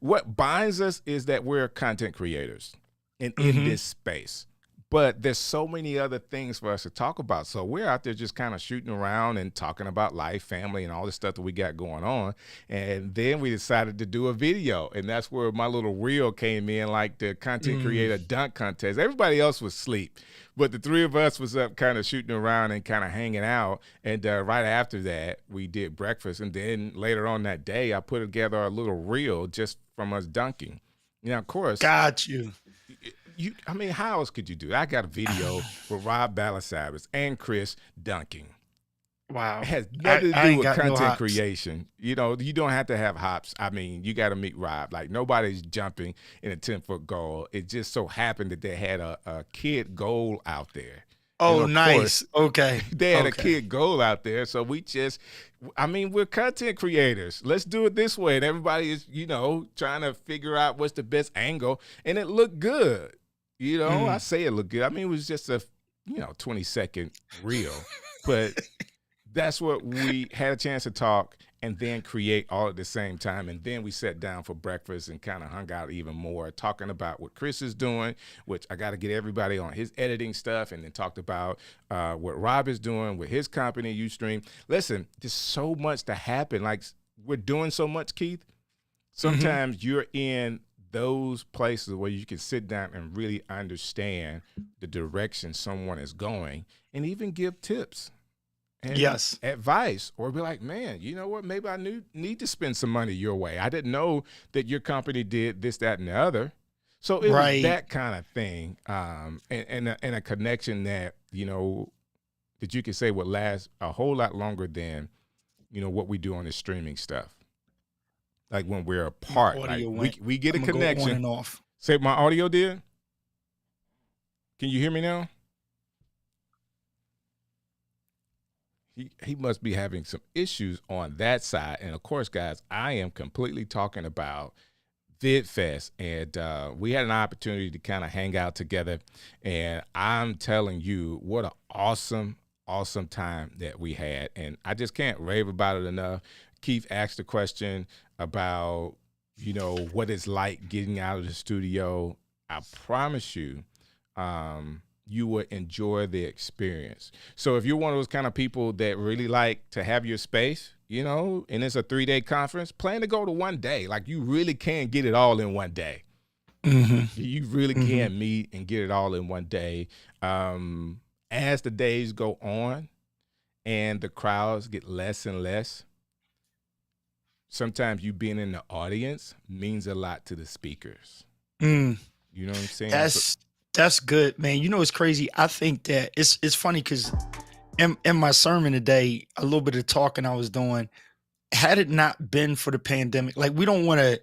what binds us is that we're content creators. And in this space. But there's so many other things for us to talk about. So we're out there just kind of shooting around and talking about life, family, and all the stuff that we got going on. And then we decided to do a video. And that's where my little reel came in, like the content creator dunk contest. Everybody else was asleep. But the three of us was up kind of shooting around and kind of hanging out. And right after that, we did breakfast. And then later on that day, I put together a little reel just from us dunking. Now, of course. Got you. I mean, how else could you do it? I got a video with Rob Balasabas and Chris dunking. Wow. It has nothing to do with content no creation. You know, you don't have to have hops. I mean, you got to meet Rob. Like, nobody's jumping in a 10-foot goal. It just so happened that they had a kid goal out there. Oh, nice. Okay. They had a kid goal out there. So we just, I mean, we're content creators. Let's do it this way. And everybody is, you know, trying to figure out what's the best angle. And it looked good. You know, I say it looked good. I mean, it was just a, 20-second reel. But that's what we had a chance to talk and then create all at the same time. And then we sat down for breakfast and kind of hung out even more, talking about what Chris is doing, which I got to get everybody on his editing stuff, and then talked about what Rob is doing with his company, Ustream. Listen, there's so much to happen. Like, we're doing so much, Keith. Sometimes you're in those places where you can sit down and really understand the direction someone is going and even give tips and advice, or be like, man, you know what? Maybe I need to spend some money your way. I didn't know that your company did this, that, and the other. So it was that kind of thing, and a connection that, that you could say would last a whole lot longer than, what we do on this streaming stuff. Like when we're apart, like we get a connection. Go on and off. Say, my audio did? Can you hear me now? He must be having some issues on that side. And of course, guys, I am completely talking about Vidfest. And we had an opportunity to kind of hang out together. And I'm telling you, what an awesome time that we had. And I just can't rave about it enough. Keith asked the question about, what it's like getting out of the studio. I promise you, you will enjoy the experience. So if you're one of those kind of people that really like to have your space, and it's a 3-day conference, plan to go to 1 day. Like, you really can get it all in 1 day. You really can meet and get it all in 1 day. As the days go on and the crowds get less and less, sometimes you being in the audience means a lot to the speakers. You know what I'm saying? That's good, man. It's crazy. I think that it's funny because in my sermon today, a little bit of talking I was doing, had it not been for the pandemic, like, we don't want to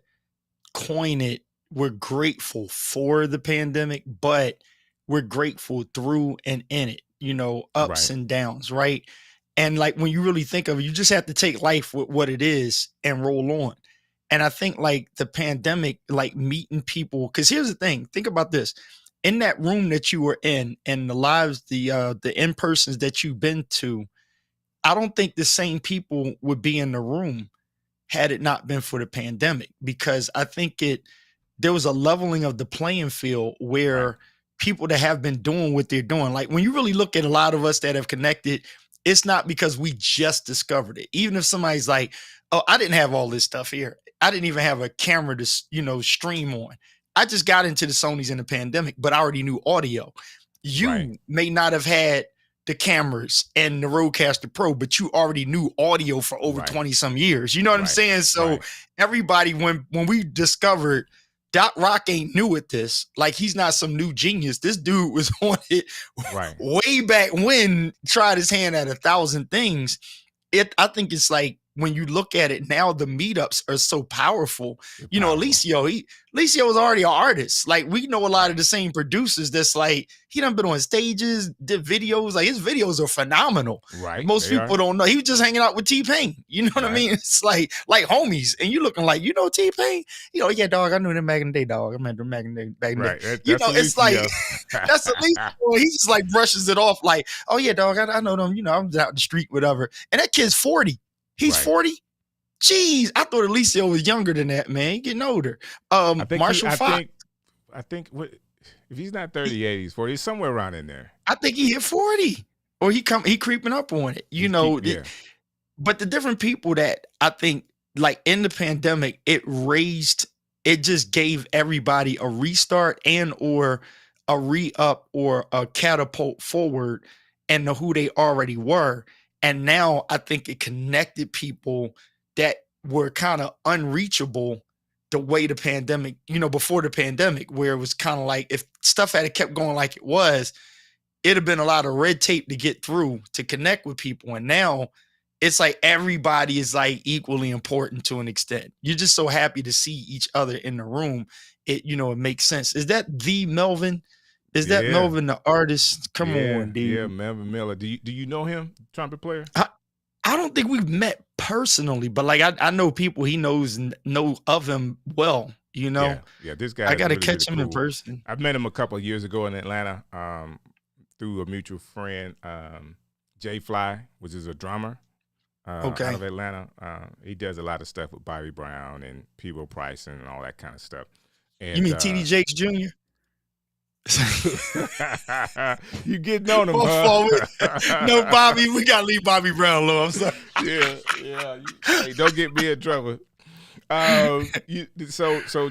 coin it, we're grateful for the pandemic, but we're grateful through and in it, ups and downs, right? And like, when you really think of it, you just have to take life with what it is and roll on. And I think, like, the pandemic, like, meeting people, because here's the thing, think about this. In that room that you were in and the lives, the in-persons that you've been to, I don't think the same people would be in the room had it not been for the pandemic, because I think there was a leveling of the playing field where people that have been doing what they're doing, like, when you really look at a lot of us that have connected, it's not because we just discovered it. Even if somebody's like, oh, I didn't have all this stuff here. I didn't even have a camera to, stream on. I just got into the Sonys in the pandemic, but I already knew audio. You may not have had the cameras and the Rodecaster Pro, but you already knew audio for over 20 some years. You know what I'm saying? So everybody, when we discovered Doc Rock ain't new at this, like, he's not some new genius. This dude was on it way back when, tried his hand at 1,000 things. I think it's like, when you look at it now, the meetups are so powerful. Alicio was already an artist. Like, we know a lot of the same producers that's like, he done been on stages, did videos. Like, his videos are phenomenal. Most people don't know. He was just hanging out with T-Pain. You know what I mean? It's like homies. And you looking like, T-Pain? Yeah, dog, I knew them back in the day, dog. I met them back in the day. It's like, that's Alicio. He just like brushes it off like, oh yeah, dog, I know them. I was out the street, whatever. And that kid's 40. He's 40. Jeez, I thought Alicio was younger than that, man. He getting older. Marshall Fox. I think what If he's not 38, he's 40. He's somewhere around in there. I think he hit 40, or he creeping up on it. But the different people that I think, like in the pandemic, it just gave everybody a restart and or a re-up or a catapult forward and who they already were. And now I think it connected people that were kind of unreachable the way the pandemic, before the pandemic, where it was kind of like if stuff had kept going like it was, it'd have been a lot of red tape to get through to connect with people. And now it's like everybody is like equally important to an extent. You're just so happy to see each other in the room. It makes sense. Is that the Melvin? Is that Melvin the artist? Come on, dude. Yeah, Melvin Miller. Do you know him, trumpet player? I don't think we've met personally, but like I know people he knows and know of him well. Yeah, this guy. I got to really, catch really him cool. in person. I've met him a couple of years ago in Atlanta through a mutual friend, Jay Fly, which is a drummer out of Atlanta. He does a lot of stuff with Bobby Brown and Peebo Price and all that kind of stuff. And, you mean TD Jakes Jr.? You getting on him, huh? No, Bobby, we gotta leave Bobby Brown alone. I'm sorry. Yeah. Hey, don't get me in trouble. So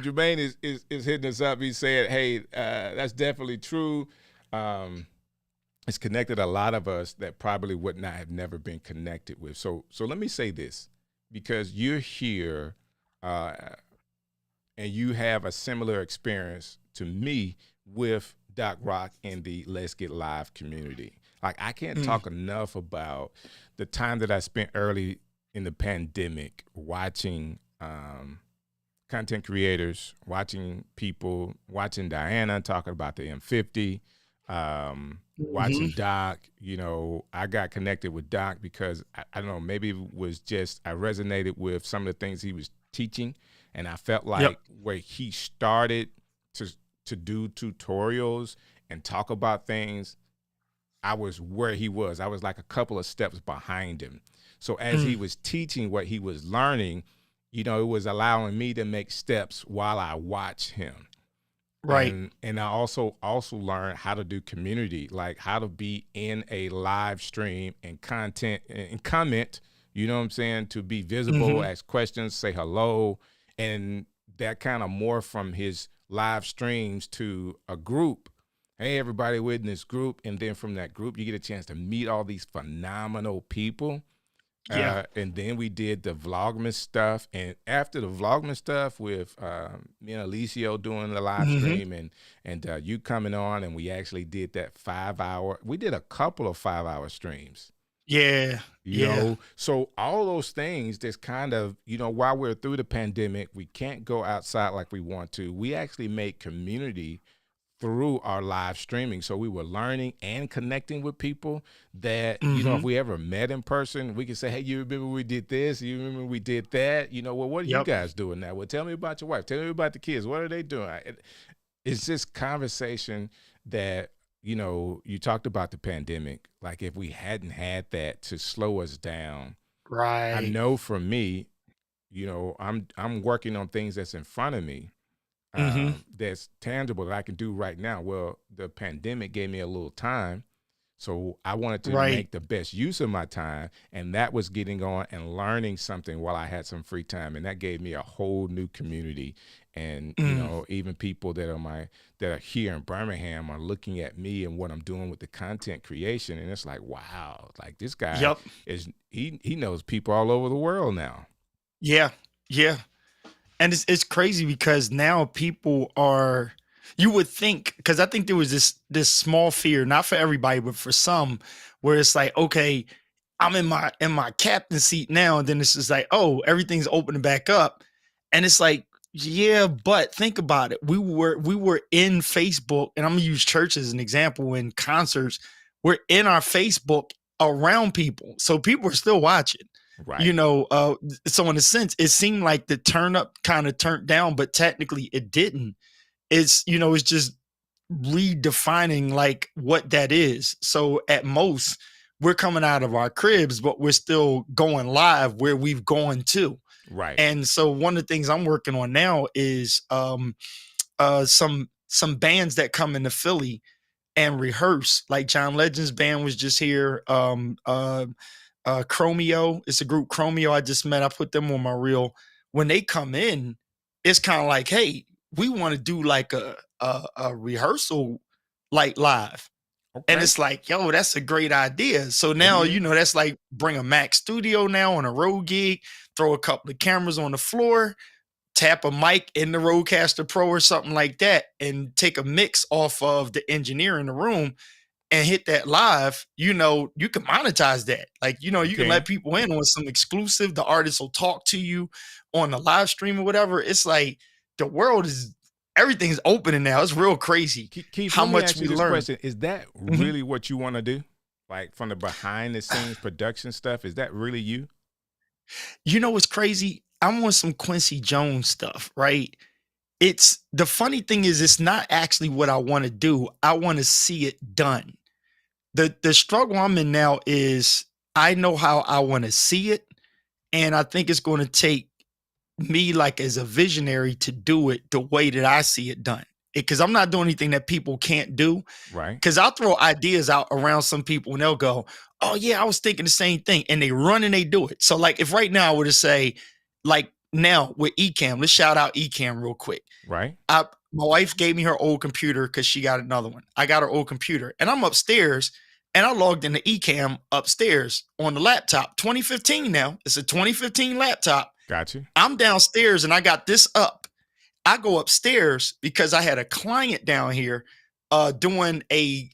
Jermaine is hitting us up. He's saying, "Hey, that's definitely true. It's connected a lot of us that probably would not have never been connected with." So let me say this, because you're here, and you have a similar experience to me with Doc Rock and the Let's Get Live community. Like, I can't talk enough about the time that I spent early in the pandemic watching content creators, watching people, watching Diana talking about the M50, watching Doc. I got connected with Doc because I don't know, maybe it was just I resonated with some of the things he was teaching, and I felt like where he started to do tutorials and talk about things, I was where he was. I was like a couple of steps behind him. So as he was teaching what he was learning, it was allowing me to make steps while I watch him. Right. And I also learned how to do community, like how to be in a live stream and content and comment, you know what I'm saying, to be visible, ask questions, say hello. And that kind of morphed from his live streams to a group. Hey, everybody, we're in this group. And then from that group, you get a chance to meet all these phenomenal people. And then we did the Vlogmas stuff. And after the Vlogmas stuff with me and Alicio doing the live stream and you coming on, and we actually did that 5-hour. We did a couple of 5-hour streams. Yeah. You know, so all those things that's kind of, while we're through the pandemic, we can't go outside like we want to. We actually made community through our live streaming. So we were learning and connecting with people that, if we ever met in person, we could say, hey, you remember we did this? You remember we did that? Well, what are you guys doing now? Well, tell me about your wife. Tell me about the kids. What are they doing? It's just conversation that, you talked about the pandemic. Like, if we hadn't had that to slow us down, right? I know for me, I'm working on things that's in front of me, that's tangible that I can do right now. Well, the pandemic gave me a little time, so I wanted to make the best use of my time, and that was getting on and learning something while I had some free time, and that gave me a whole new community. And even people that are here in Birmingham are looking at me and what I'm doing with the content creation, and it's like, wow, like this guy he knows people all over the world now. Yeah. And it's crazy because now people are, you would think, because I think there was this small fear, not for everybody, but for some, where it's like, okay, I'm in my captain seat now, and then it's just like, oh, everything's opening back up, and it's like, yeah, but think about it. We were in Facebook, and I'm gonna use church as an example. In concerts, we're in our Facebook around people, so people are still watching. Right. So in a sense, it seemed like the turn up kind of turned down, but technically it didn't. It's just redefining like what that is. So at most, we're coming out of our cribs, but we're still going live where we've gone to. Right. And so one of the things I'm working on now is some some bands that come into Philly and rehearse. Like John Legend's band was just here. Chromeo, it's a group Chromeo I just met. I put them on my reel. When they come in, it's kind of like, hey, we want to do like a rehearsal like live. Okay. And it's like, yo, that's a great idea. So now, you know, that's like bring a Mac Studio now on a road gig, throw a couple of cameras on the floor, tap a mic in the Rodecaster Pro or something like that, and take a mix off of the engineer in the room and hit that live. You know, you can monetize that. Like, you know, you can let people in on some exclusive. The artist will talk to you on the live stream or whatever. It's like the world is, everything's opening now. It's real crazy. Keith, how much we learn. Question. Is that really what you want to do? Like from the behind the scenes production stuff? Is that really you? You know what's crazy? I'm on some Quincy Jones stuff, right? It's the funny thing is it's not actually what I want to do. I want to see it done. The struggle I'm in now is I know how I want to see it, and I think it's going to take me like as a visionary to do it the way that I see it done. Because I'm not doing anything that people can't do. Right. Because I'll throw ideas out around some people and they'll go, oh yeah, I was thinking the same thing. And they run and they do it. So like if right now I were to say, like now with Ecamm, let's shout out Ecamm real quick. Right. My wife gave me her old computer because she got another one. I got her old computer and I'm upstairs and I logged into Ecamm upstairs on the laptop. 2015 now. It's a 2015 laptop. Gotcha. I'm downstairs and I got this up. I go upstairs because I had a client down here doing a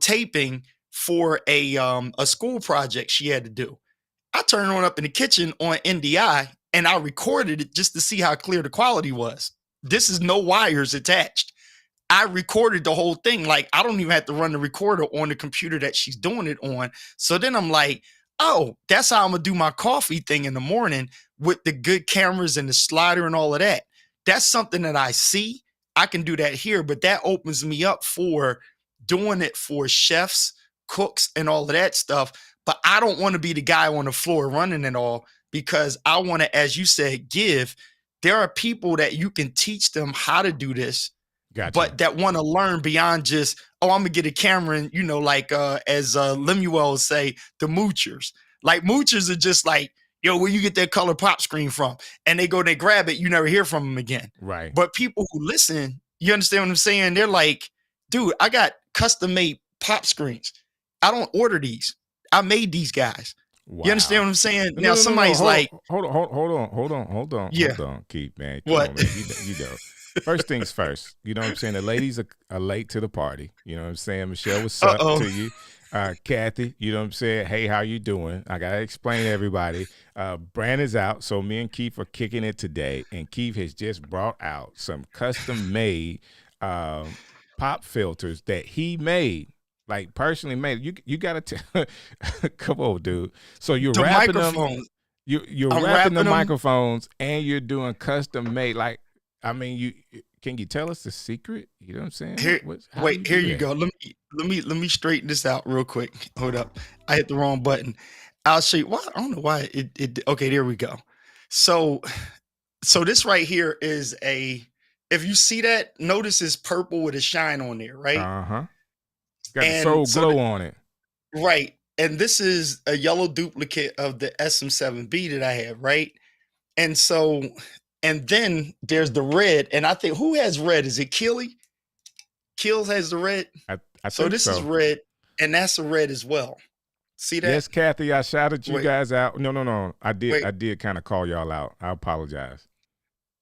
taping for a school project she had to do. I turned on up in the kitchen on NDI and I recorded it just to see how clear the quality was. This is no wires attached. I recorded the whole thing. Like I don't even have to run the recorder on the computer that she's doing it on. So then I'm like, oh, that's how I'm gonna do my coffee thing in the morning with the good cameras and the slider and all of that. That's something that I see. I can do that here, but that opens me up for doing it for chefs, cooks, and all of that stuff. But I don't want to be the guy on the floor running it all because I want to, as you said, give. There are people that you can teach them how to do this, but that want to learn beyond just, oh, I'm going to get a camera and, you know, like as Lemuel would say, the moochers. Like moochers are just like, yo, where you get that color pop screen from? And they go, they grab it, you never hear from them again. Right. But people who listen, you understand what I'm saying? They're like, dude, I got custom made pop screens. I don't order these. I made these guys. Wow. You understand what I'm saying? Now somebody's like, hold on. Yeah. Hold on, Keith, man. What? On, man. You know. First things first, you know what I'm saying? The ladies are late to the party. You know what I'm saying? Michelle, what's up to you? Kathy, you know what I'm saying? Hey, how you doing? I got to explain to everybody. Brant is out, so me and Keith are kicking it today, and Keith has just brought out some custom-made pop filters that he made, like personally made. You got to tell. Come on, dude. So you're the wrapping microphones. them. You're wrapping the microphones, and you're doing custom-made. Like, I mean, can you tell us the secret? You know what I'm saying? Here you go. Let me straighten this out real quick. Hold up. I hit the wrong button. I'll show you. Why? I don't know why it okay, there we go. So this right here is if you see that, notice it's purple with a shine on there, right? Uh-huh. Got the soul glow on it. Right. And this is a yellow duplicate of the SM7B that I have, right? And then there's the red, and I think who has red? Is it Keely? Keels has the red. I so think this is red, and that's a red as well. See that? Yes, Kathy, I shouted you guys out. No. I did kind of call y'all out. I apologize.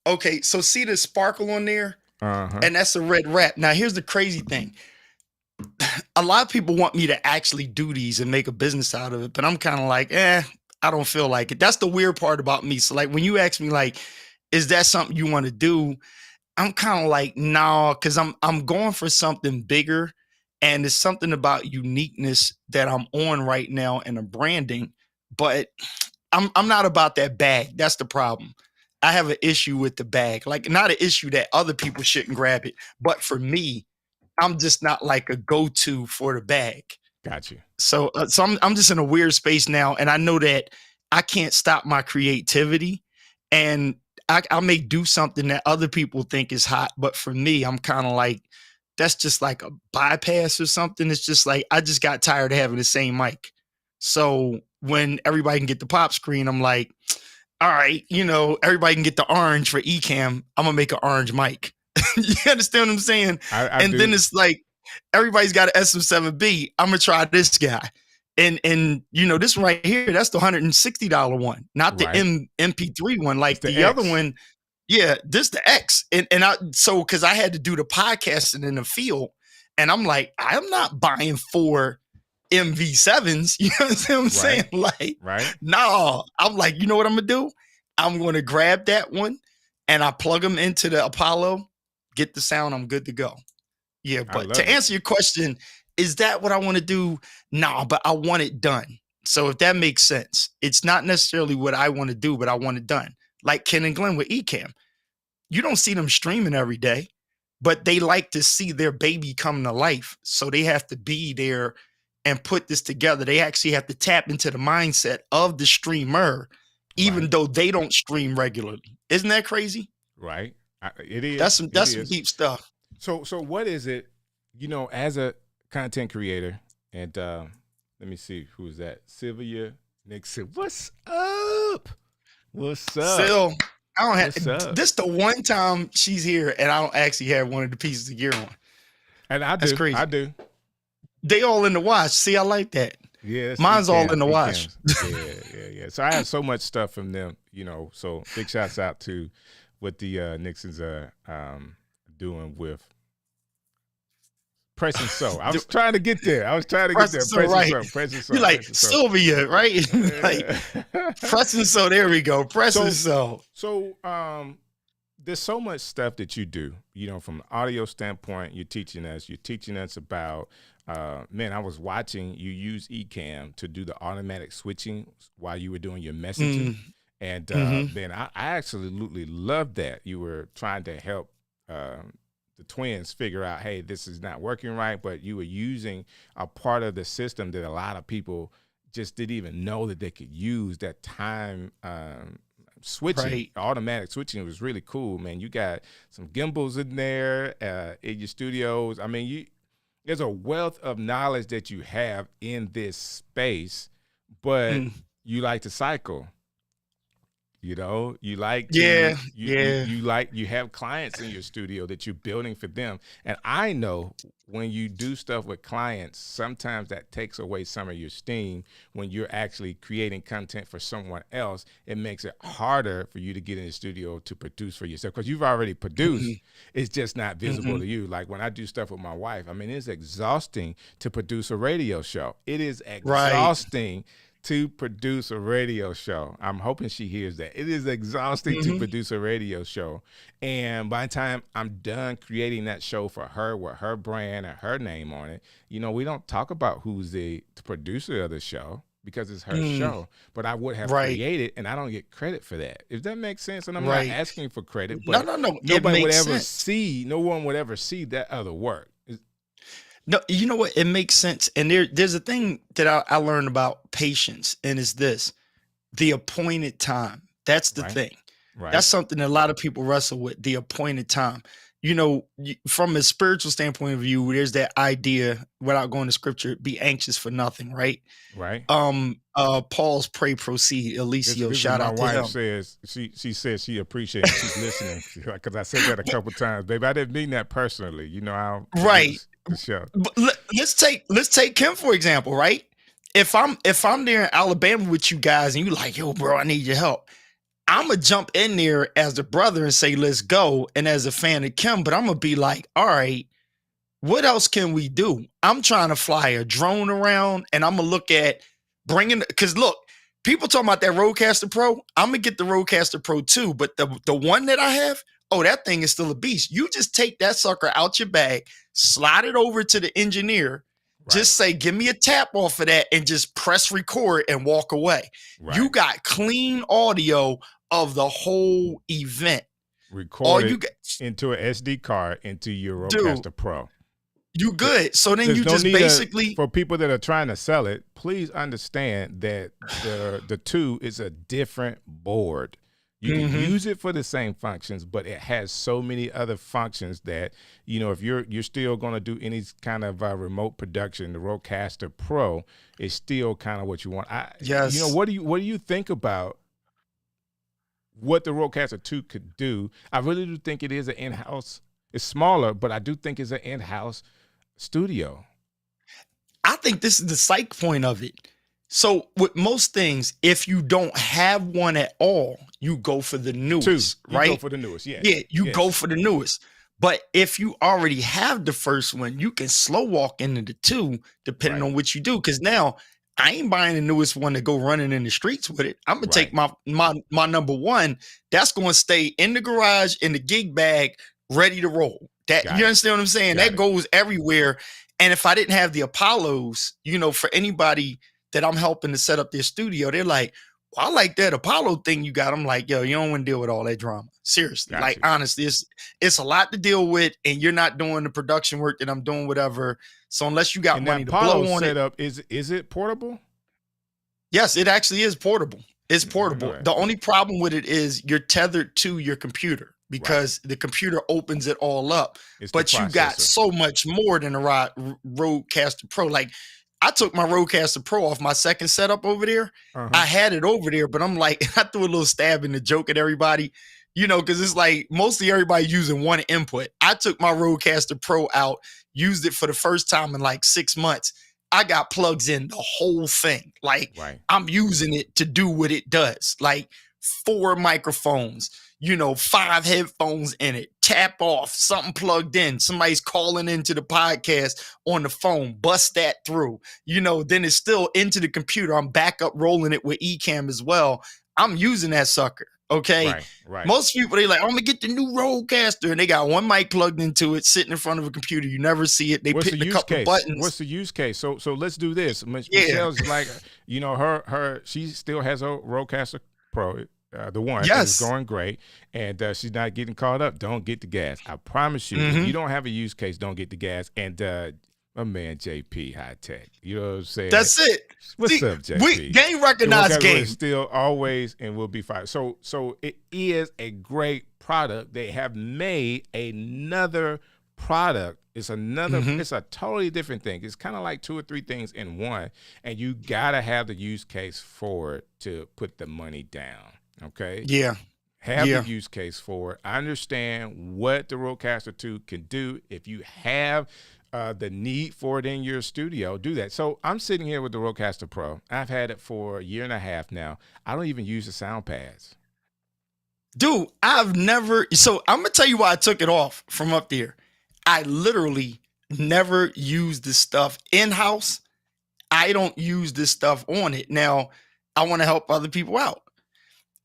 Okay, so see the sparkle on there? Uh-huh. And that's a red wrap. Now, here's the crazy thing. A lot of people want me to actually do these and make a business out of it, but I'm kind of like, I don't feel like it. That's the weird part about me. So like when you ask me like, is that something you want to do? I'm kind of like, no, because I'm going for something bigger, and it's something about uniqueness that I'm on right now and the branding. But I'm not about that bag. That's the problem. I have an issue with the bag, like not an issue that other people shouldn't grab it, but for me, I'm just not like a go-to for the bag. Got you. So I'm just in a weird space now, and I know that I can't stop my creativity, and I may do something that other people think is hot, but for me, I'm kind of like, that's just like a bypass or something. It's just like, I just got tired of having the same mic. So when everybody can get the pop screen, I'm like, all right, everybody can get the orange for Ecamm. I'm gonna make an orange mic. You understand what I'm saying? I do. Then it's like, everybody's got an SM7B. I'm gonna try this guy. And this one right here, that's the $160 one, not the MP3 one. Like the other one, yeah, this the X. Because I had to do the podcasting in the field, and I'm like, I'm not buying 4 MV7s. You know what I'm saying? Like, no, I'm like, you know what I'm gonna do? I'm gonna grab that one and I plug them into the Apollo, get the sound, I'm good to go. Yeah, but to answer your question, is that what I want to do? No, but I want it done. So if that makes sense, it's not necessarily what I want to do, but I want it done. Like Ken and Glenn with Ecamm. You don't see them streaming every day, but they like to see their baby come to life. So they have to be there and put this together. They actually have to tap into the mindset of the streamer, even though they don't stream regularly. Isn't that crazy? Right. It is. That's some deep stuff. So what is it, as a content creator, and let me see, who's that? Sylvia Nixon. What's up? What's up? Sil, I don't have this the one time she's here and I don't actually have one of the pieces of gear on. And I do. That's crazy. I do. They all in the wash. See, I like that. Yeah, mine's all in the wash. Yeah. So I have so much stuff from them, so big shouts out to what the Nixons are doing with Press and Sew. I was trying to get there. Press and Sew. You're like Sylvia, right? Like Press and Sew. There we go. Press and Sew. So there's so much stuff that you do, from an audio standpoint. You're teaching us about, I was watching you use Ecamm to do the automatic switching while you were doing your messaging. And then I absolutely loved that. You were trying to help the twins figure out, hey, this is not working right, but you were using a part of the system that a lot of people just didn't even know that they could use, that time switching, automatic switching. It was really cool, man. You got some gimbals in there in your studios. I mean, there's a wealth of knowledge that you have in this space, but you like to cycle. You like you have clients in your studio that you're building for them. And I know when you do stuff with clients, sometimes that takes away some of your steam. When you're actually creating content for someone else, it makes it harder for you to get in the studio to produce for yourself, because you've already produced. It's just not visible to you. Like when I do stuff with my wife, I mean, it's exhausting to produce a radio show. It is exhausting to produce a radio show. I'm hoping she hears that. It is exhausting to produce a radio show. And by the time I'm done creating that show for her with her brand and her name on it, we don't talk about who's the producer of the show because it's her show. But I would have created, and I don't get credit for that. If that makes sense, and I'm not asking for credit, but no. Nobody would ever see, no one would ever see that other work. No, you know what? It makes sense. And there's a thing that I learned about patience, and it's this: the appointed time. That's the thing. Right. That's something that a lot of people wrestle with, the appointed time. From a spiritual standpoint of view, there's that idea, without going to scripture, be anxious for nothing, right? Right. Paul's pray, proceed. Alicio, shout out to him. My wife says, she says she appreciates she's listening, because I said that a couple times, baby. I didn't mean that personally. Sure. But let's take Kim for example, right? If I'm there in Alabama with you guys and you like, yo, bro, I need your help, I'm gonna jump in there as a brother and say, let's go. And as a fan of Kim, but I'm gonna be like, all right, what else can we do? I'm trying to fly a drone around, and I'm gonna look at because look, people talking about that Rodecaster Pro. I'm gonna get the Rodecaster Pro too, but the one that I have, oh, that thing is still a beast. You just take that sucker out your bag, slide it over to the engineer, just say, give me a tap off of that, and just press record and walk away. You got clean audio of the whole event. Record into an SD card into your Rodecaster Pro. You good. So then you just basically, for people that are trying to sell it, please understand that the two is a different board. You can use it for the same functions, but it has so many other functions that, you know, if you're still going to do any kind of remote production, the Rodecaster Pro is still kind of what you want. Yes. You know, what do you think about what the Rodecaster 2 could do? I really do think it is an in-house. It's smaller, but I do think it's an in-house studio. I think this is the psych point of it. So with most things, if you don't have one at all, you go for the newest, right? You go for the newest, yeah. Yeah, you go for the newest. But if you already have the first one, you can slow walk into the 2, depending on what you do. Because now I ain't buying the newest one to go running in the streets with it. I'm gonna take my number 1. That's gonna stay in the garage in the gig bag, ready to roll. That you understand what I'm saying? That goes everywhere. And if I didn't have the Apollos, you know, for anybody that I'm helping to set up their studio, they're like, well, I like that Apollo thing you got. I'm like, yo, you don't want to deal with all that drama. Seriously. Like, honestly, it's a lot to deal with, and you're not doing the production work that I'm doing, whatever. So unless you got money to blow on setup, is it portable? Yes, it actually is portable. It's portable. The only problem with it is you're tethered to your computer because the computer opens it all up. But you got so much more than a Rodecaster Pro. Like, I took my Rodecaster Pro off my second setup over there. I had it over there, but I'm like, I threw a little stab in the joke at everybody, you know, because it's like mostly everybody using one input. I took my Rodecaster Pro out, used it for the first time in like 6 months. I got plugs in the whole thing. Like, I'm using it to do what it does. Like 4 microphones, you know, 5 headphones in it, tap off, something plugged in, somebody's calling into the podcast on the phone, bust that through, you know, then it's still into the computer. I'm back up rolling it with Ecamm as well. I'm using that sucker. Okay. Most people, they like, I'm gonna get the new Rodecaster, and they got one mic plugged into it, sitting in front of a computer. You never see it. They pick a couple buttons. What's the use case? So let's do this. Michelle's like, you know, she still has a Rodecaster Pro. The one is going great, and she's not getting caught up. Don't get the gas. I promise you, if you don't have a use case, don't get the gas. And my man JP High Tech, you know what I'm saying? That's it. What's up, JP? Game recognized game. Still always and will be fine. So it is a great product. They have made another product. It's another. It's a totally different thing. It's kind of like 2 or 3 things in one, and you gotta have the use case for it to put the money down. Okay. Yeah. Have the use case for it. I understand what the Rodecaster 2 can do. If you have the need for it in your studio, do that. So I'm sitting here with the Rodecaster Pro. I've had it for 1.5 years now. I don't even use the sound pads. Dude, I've never. So I'm going to tell you why I took it off from up there. I literally never use this stuff in-house. I don't use this stuff on it. Now, I want to help other people out.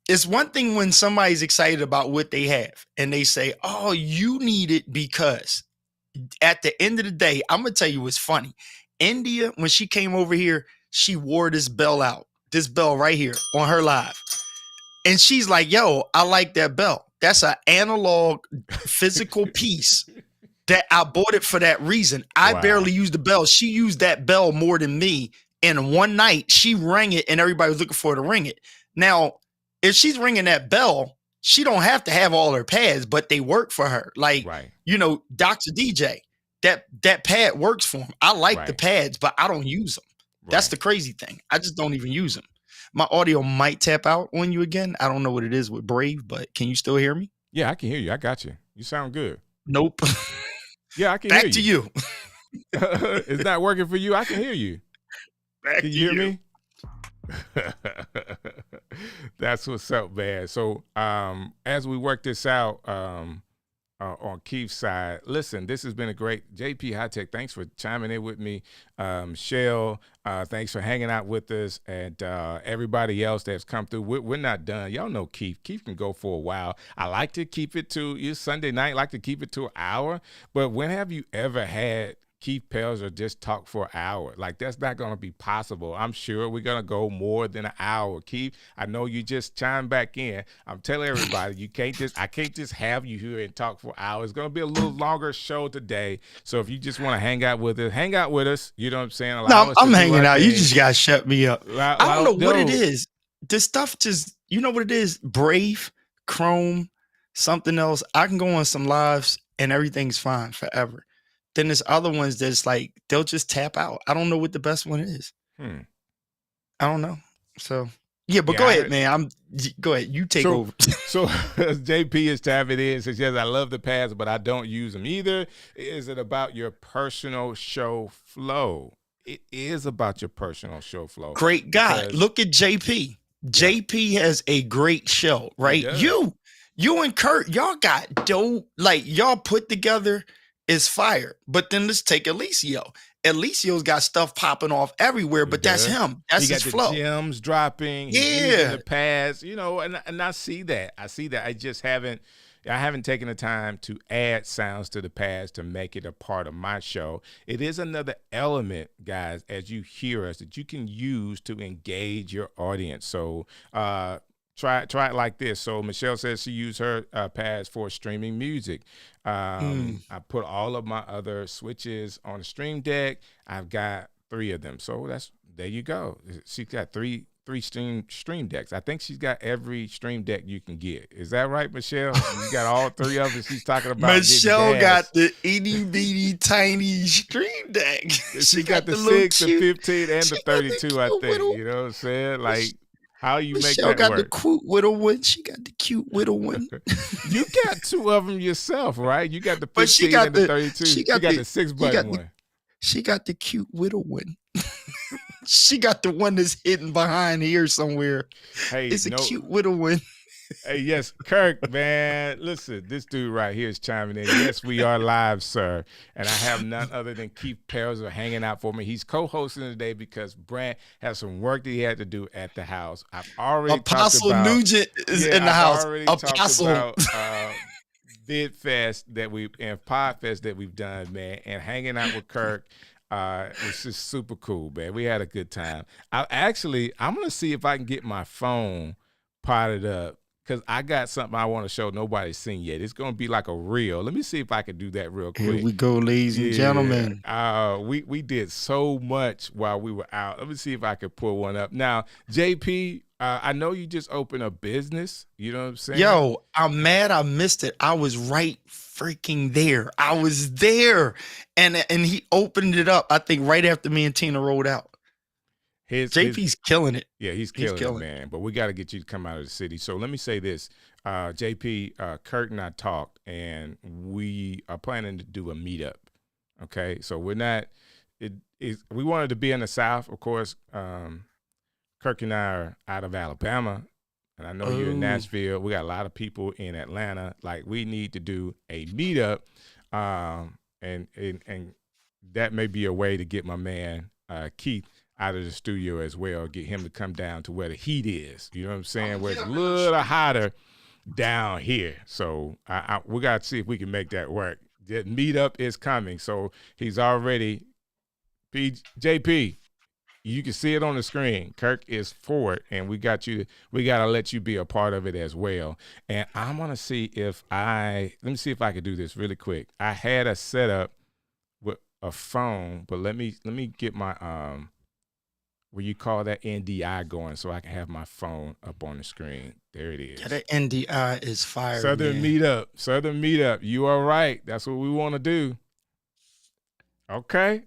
It's one thing when somebody's excited about what they have and they say, oh, you need it because at the end of the day, I'm going to tell you what's funny. India, when she came over here, she wore this bell out, this bell right here on her live. And she's like, yo, I like that bell. That's an analog physical piece that I bought it for that reason. I barely used the bell. She used that bell more than me. And one night she rang it and everybody was looking for her to ring it. Now, if she's ringing that bell, she don't have to have all her pads, but they work for her. Like, you know, Dr. DJ, that pad works for him. I like the pads, but I don't use them. That's the crazy thing. I just don't even use them. My audio might tap out on you again. I don't know what it is with Brave, but can you still hear me? Yeah, I can hear you. I got you. You sound good. Nope. Yeah, I can hear you. Back to you. It's not working for you. I can hear you. Can you hear me? That's what's up, man. So as we work this out on Keith's side, listen, this has been a great JP High Tech. Thanks for chiming in with me. Shell, thanks for hanging out with us, and everybody else that's come through. We're not done. Y'all know Keith. Keith can go for a while. I like to keep it to Sunday night. I like to keep it to an hour. But when have you ever had Keith Pelzer just talk for an hour? Like, that's not going to be possible. I'm sure we're going to go more than an hour. Keith, I know you just chimed back in. I'm telling everybody, I can't just have you here and talk for hours. It's going to be a little longer show today. So if you just want to hang out with us. You know what I'm saying? I'm hanging out. You just got to shut me up. I don't know what it is. This stuff just, you know what it is? Brave. Chrome, something else. I can go on some lives and everything's fine forever. Then there's other ones that's like they'll just tap out. I don't know what the best one is. I don't know. So yeah, but go ahead, man. Go ahead. You take over. So JP is tapping in. Says, yes, I love the pads, but I don't use them either. Is it about your personal show flow? It is about your personal show flow. Great guy. Look at JP. JP has a great show, right? You and Kurt, y'all got dope. Like y'all put together is fire. But then let's take Alicio. Alicio's got stuff popping off everywhere, but that's him. That's his flow. He got the gems dropping. He's using the pads, you know, and I see that. I just haven't taken the time to add sounds to the pads to make it a part of my show. It is another element, guys, as you hear us, that you can use to engage your audience. So try it like this. So Michelle says she used her pads for streaming music. I put all of my other switches on the Stream Deck. I've got 3 of them. So there you go. She's got three stream decks. I think she's got every stream deck you can get. Is that right, Michelle? You got all 3 of them. She's talking about Michelle got the itty bitty tiny stream deck. She got the 6, the 15, and the 32, I think. You know what I'm saying? Like, how you Michelle make that got work? the cute little one. She got the cute little one. You got 2 of them yourself, right? You got the 15 and the 32. She got the 6-button one. She got the cute little one. She got the one that's hidden behind here somewhere. Hey, it's a cute little one. Hey, yes, Kirk, man. Listen, this dude right here is chiming in. Yes, we are live, sir. And I have none other than Keith Pelzer hanging out for me. He's co-hosting today because Brant has some work that he had to do at the house. I've already Apostle talked about, Nugent is in the house. Apostle. Talked about Vidfest and Podfest that we've done, man, and hanging out with Kirk. It's just super cool, man. We had a good time. I'm going to see if I can get my phone potted up because I got something I want to show nobody's seen yet. It's going to be like a reel. Let me see if I can do that real quick. Here we go, ladies and gentlemen. We did so much while we were out. Let me see if I can pull one up. Now, JP, I know you just opened a business. You know what I'm saying? Yo, I'm mad I missed it. I was right freaking there. I was there. And he opened it up, I think, right after me and Tina rolled out. JP's killing it. Yeah, he's killing it, man. But we got to get you to come out of the city. So let me say this. JP, Kurt and I talked, and we are planning to do a meetup. Okay? So we're not we wanted to be in the South, of course. Kirk and I are out of Alabama, and I know you're in Nashville. We got a lot of people in Atlanta. Like, we need to do a meetup, and that may be a way to get my man Keith out of the studio as well, get him to come down to where the heat is. You know what I'm saying? Where it's a little hotter down here. So we got to see if we can make that work. The meetup is coming. So he's already, JP, you can see it on the screen. Kirk is for it, and we got to let you be a part of it as well. And I'm going to see let me see if I can do this really quick. I had a setup with a phone, but let me get my, what you call that, NDI going so I can have my phone up on the screen. There it is. Yeah, that NDI is fire. Southern Meetup. You are right. That's what we want to do. Okay.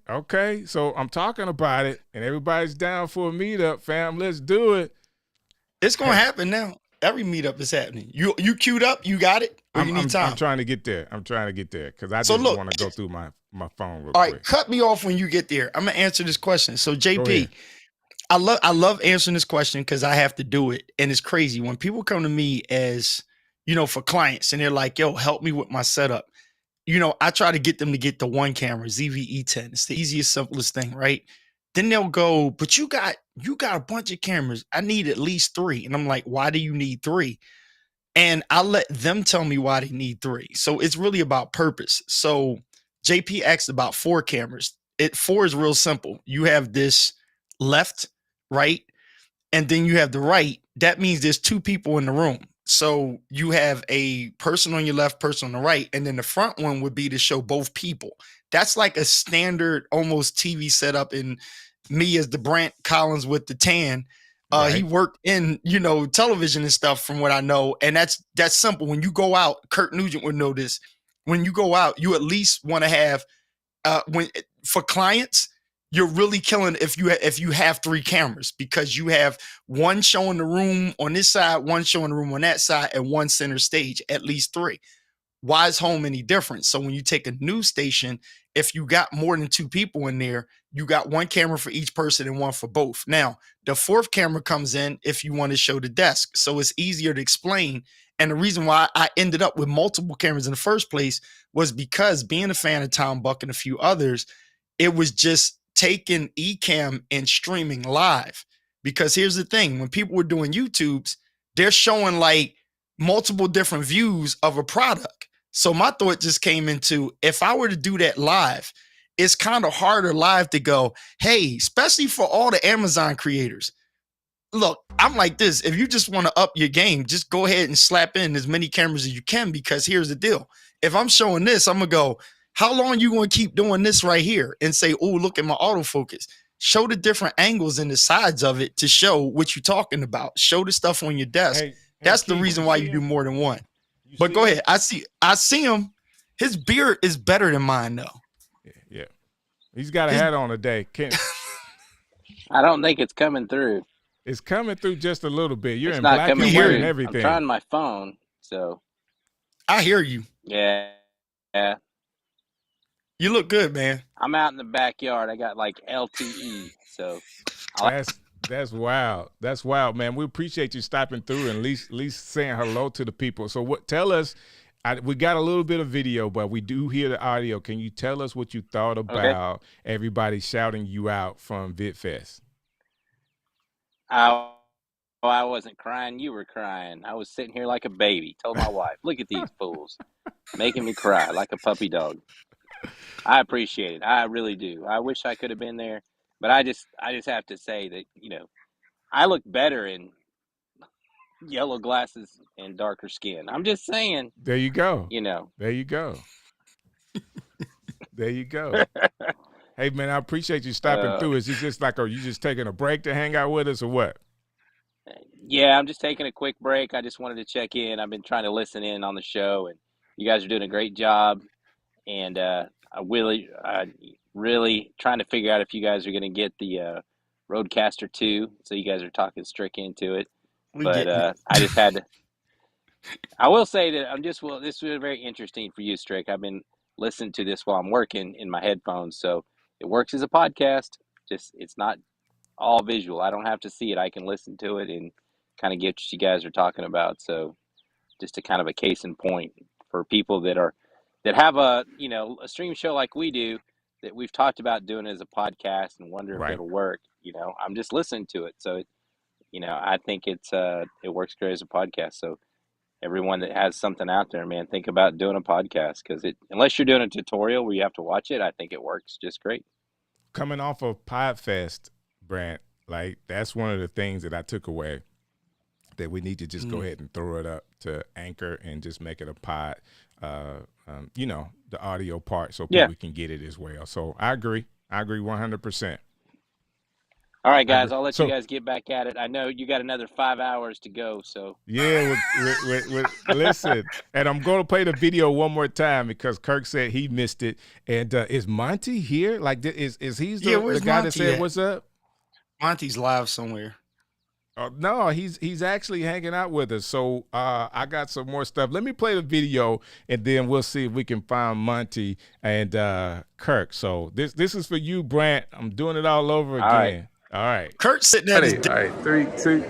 So I'm talking about it, and everybody's down for a meetup, fam. Let's do it. It's gonna happen now. Every meetup is happening. You queued up? You got it? Or you need time? I'm trying to get there because I just want to go through my phone real quick. All right, cut me off when you get there. I'm gonna answer this question. So JP, I love answering this question because I have to do it, and it's crazy when people come to me as for clients, and they're like, "Yo, help me with my setup." I try to get them to get the one camera, ZV-E10. It's the easiest, simplest thing, right? Then they'll go, but you got a bunch of cameras. I need at least 3. And I'm like, why do you need 3? And I let them tell me why they need 3. So it's really about purpose. So JP asked about 4 cameras. 4 is real simple. You have this left, right, and then you have the right. That means there's 2 people in the room. So you have a person on your left, person on the right, and then the front one would be to show both people. That's like a standard almost TV setup, in me as the Brant Collins with the tan. He worked in, television and stuff from what I know. And that's simple. When you go out, Kurt Nugent would know this. When you go out, you at least want to have, for clients, you're really killing if you have 3 cameras, because you have one showing the room on this side, one showing the room on that side, and one center stage, at least 3. Why is home any different? So when you take a news station, if you got more than 2 people in there, you got 1 camera for each person and 1 for both. Now, the 4th camera comes in if you want to show the desk. So it's easier to explain. And the reason why I ended up with multiple cameras in the first place was because, being a fan of Tom Buck and a few others, it was just taking Ecamm and streaming live. Because here's the thing, when people were doing YouTubes, they're showing like multiple different views of a product. So my thought just came into, if I were to do that live, it's kind of harder live to go, hey, especially for all the Amazon creators. Look, I'm like this. If you just want to up your game, just go ahead and slap in as many cameras as you can, because here's the deal. If I'm showing this, I'm going to go, how long are you going to keep doing this right here and say, oh, look at my autofocus? Show the different angles and the sides of it to show what you're talking about. Show the stuff on your desk. That's the reason why you do more than one. But go ahead. I see him. His beard is better than mine, though. Yeah. He's got a hat on today. I don't think it's coming through. It's coming through just a little bit. You're it's in not black and coming white through. and everything. I'm trying my phone, so. I hear you. Yeah. You look good, man. I'm out in the backyard. I got like LTE, so. That's wild. That's wild, man. We appreciate you stopping through and at least saying hello to the people. So tell us, we got a little bit of video, but we do hear the audio. Can you tell us what you thought about everybody shouting you out from Vidfest? I wasn't crying. You were crying. I was sitting here like a baby. Told my wife, look at these fools, making me cry like a puppy dog. I appreciate it. I really do. I wish I could have been there, but I just have to say that, I look better in yellow glasses and darker skin. I'm just saying. There you go. There you go. There you go. Hey, man, I appreciate you stopping through. Is it just like, are you just taking a break to hang out with us or what? Yeah, I'm just taking a quick break. I just wanted to check in. I've been trying to listen in on the show, and you guys are doing a great job. And I really trying to figure out if you guys are going to get the Rodecaster 2. So you guys are talking Strick into it. But I just had to. I will say that this was very interesting for you, Strick. I've been listening to this while I'm working in my headphones. So it works as a podcast. Just it's not all visual. I don't have to see it. I can listen to it and kind of get what you guys are talking about. So just a kind of a case in point for people that have a stream show like we do, that we've talked about doing as a podcast and wonder if it'll work. I'm just listening to it. So, I think it works great as a podcast. So everyone that has something out there, man, think about doing a podcast, because unless you're doing a tutorial where you have to watch it, I think it works just great. Coming off of PodFest, Brant, like that's one of the things that I took away, that we need to just go ahead and throw it up to Anchor and just make it a pod, the audio part, so people can get it as well. So I agree 100%. All right, guys, I'll let you guys get back at it. I know you got another 5 hours to go, so. Yeah, listen, and I'm going to play the video one more time because Kirk said he missed it. And is Monty here? Like, is he the guy that said what's up? Monty's live somewhere. No, he's actually hanging out with us. So I got some more stuff. Let me play the video, and then we'll see if we can find Monty and Kirk. So this is for you, Brant. I'm doing it all over again. All right. Kurt's sitting at his desk. All right, 3, 2.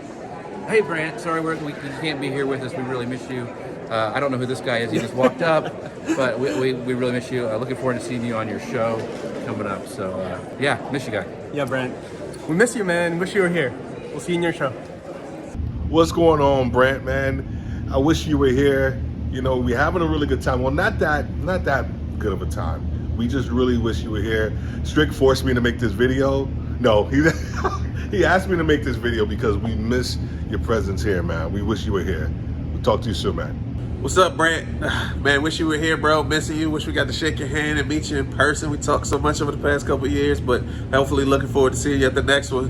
Hey, Brant. Sorry you can't be here with us. We really miss you. I don't know who this guy is. He just walked up, but we really miss you. Looking forward to seeing you on your show coming up. So, miss you guys. Yeah, Brant. We miss you, man. Wish you were here. We'll see you in your show. What's going on, Brant, man? I wish you were here. We're having a really good time. Well, not that good of a time. We just really wish you were here. Strick forced me to make this video. No, he asked me to make this video because we miss your presence here, man. We wish you were here. We'll talk to you soon, man. What's up, Brant? Man, wish you were here, bro. Missing you. Wish we got to shake your hand and meet you in person. We talked so much over the past couple of years, but hopefully looking forward to seeing you at the next one.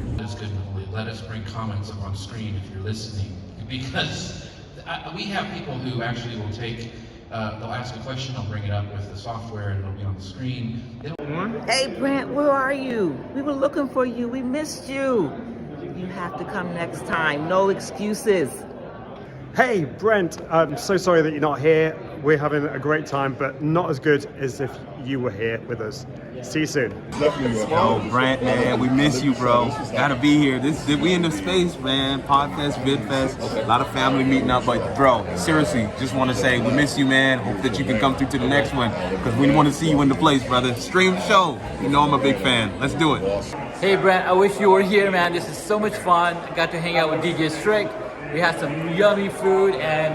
let us bring comments up on screen if you're listening, because we have people who actually will take, they'll ask a question, they'll bring it up with the software, and it'll be on the screen. Hey, Brant, where are you? We were looking for you. We missed you. You have to come next time. No excuses. Hey, Brent, I'm so sorry that you're not here. We're having a great time, but not as good as if you were here with us. See you soon. Yo, Brant, man, we miss you, bro. Gotta be here. We in the space, man. Podfest, Vidfest, a lot of family meeting up. But, bro, seriously, just want to say we miss you, man. Hope that you can come through to the next one, because we want to see you in the place, brother. Stream show. You know I'm a big fan. Let's do it. Hey Brent, I wish you were here, man. This is so much fun. I got to hang out with DJ Strick. We had some yummy food and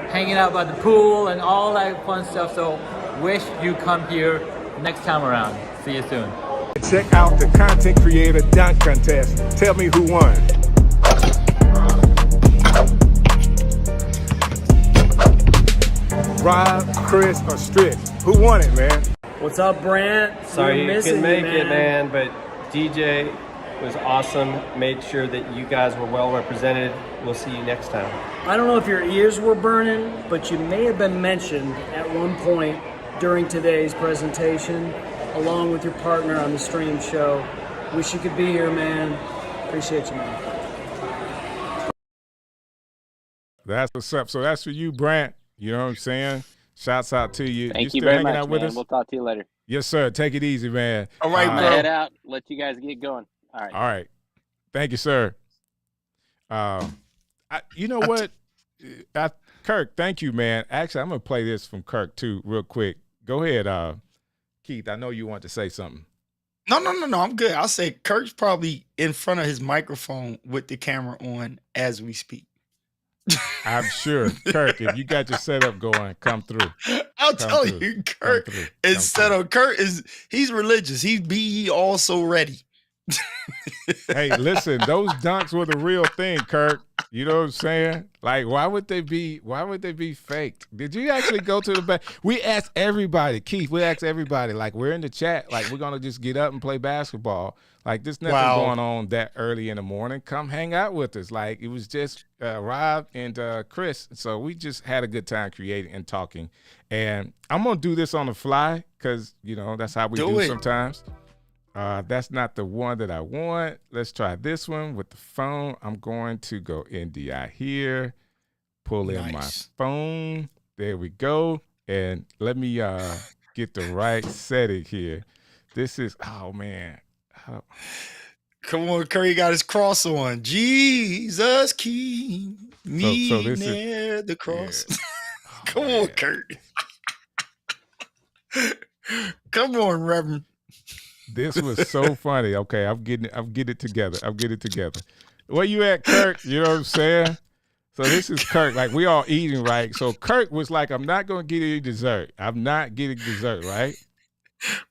hanging out by the pool and all that fun stuff. So wish you come here next time around. See you soon. Check out the Content Creator Dunk Contest. Tell me who won. Rob, Chris, or Strick? Who won it, man? What's up, Brant? Sorry you couldn't make it, man. but DJ was awesome. Made sure that you guys were well represented. We'll see you next time. I don't know if your ears were burning, but you may have been mentioned at one point during today's presentation, along with your partner on the stream show. Wish you could be here, man. Appreciate you, man. That's what's up. So that's for you, Brant. You know what I'm saying? Shouts out to you. Thank you you still very hanging much, out with man. us? We'll talk to you later. Yes, sir. Take it easy, man. All right, I'm bro. gonna head out. Let you guys get going. All right. All right. Thank you, sir. You know what? Kirk, thank you, man. Actually, I'm going to play this from Kirk, too, real quick. Go ahead, Keith. I know you want to say something. No. I'm good. I'll say Kirk's probably in front of his microphone with the camera on as we speak. I'm sure. Kirk, if you got your setup going, come through. I'll tell you, Kirk is set up. Kirk he's religious. He be also ready. Hey, listen, those dunks were the real thing, Kirk. You know what I'm saying? Like, why would they be faked? Did you actually go to the back? We asked everybody, Keith, like, we're in the chat, like, we're gonna just get up and play basketball. Like, there's nothing going on that early in the morning. Come hang out with us. Like, it was just Rob and Chris. So we just had a good time creating and talking. And I'm gonna do this on the fly because, you know, that's how we do sometimes. That's not the one that I want. Let's try this one with the phone. I'm going to go NDI here, pull in my phone. There we go. And let me get the right setting here. This is, oh, man. Come on, Curry got his cross on. Jesus, keep me near the cross. Yeah. Come on, Kurt. Come on, Reverend. This was so funny. Okay, I'm getting it together. Where you at, Kirk? You know what I'm saying? So this is Kirk. Like, we all eating, right? So Kirk was like, I'm not going to get any dessert. I'm not getting dessert, right?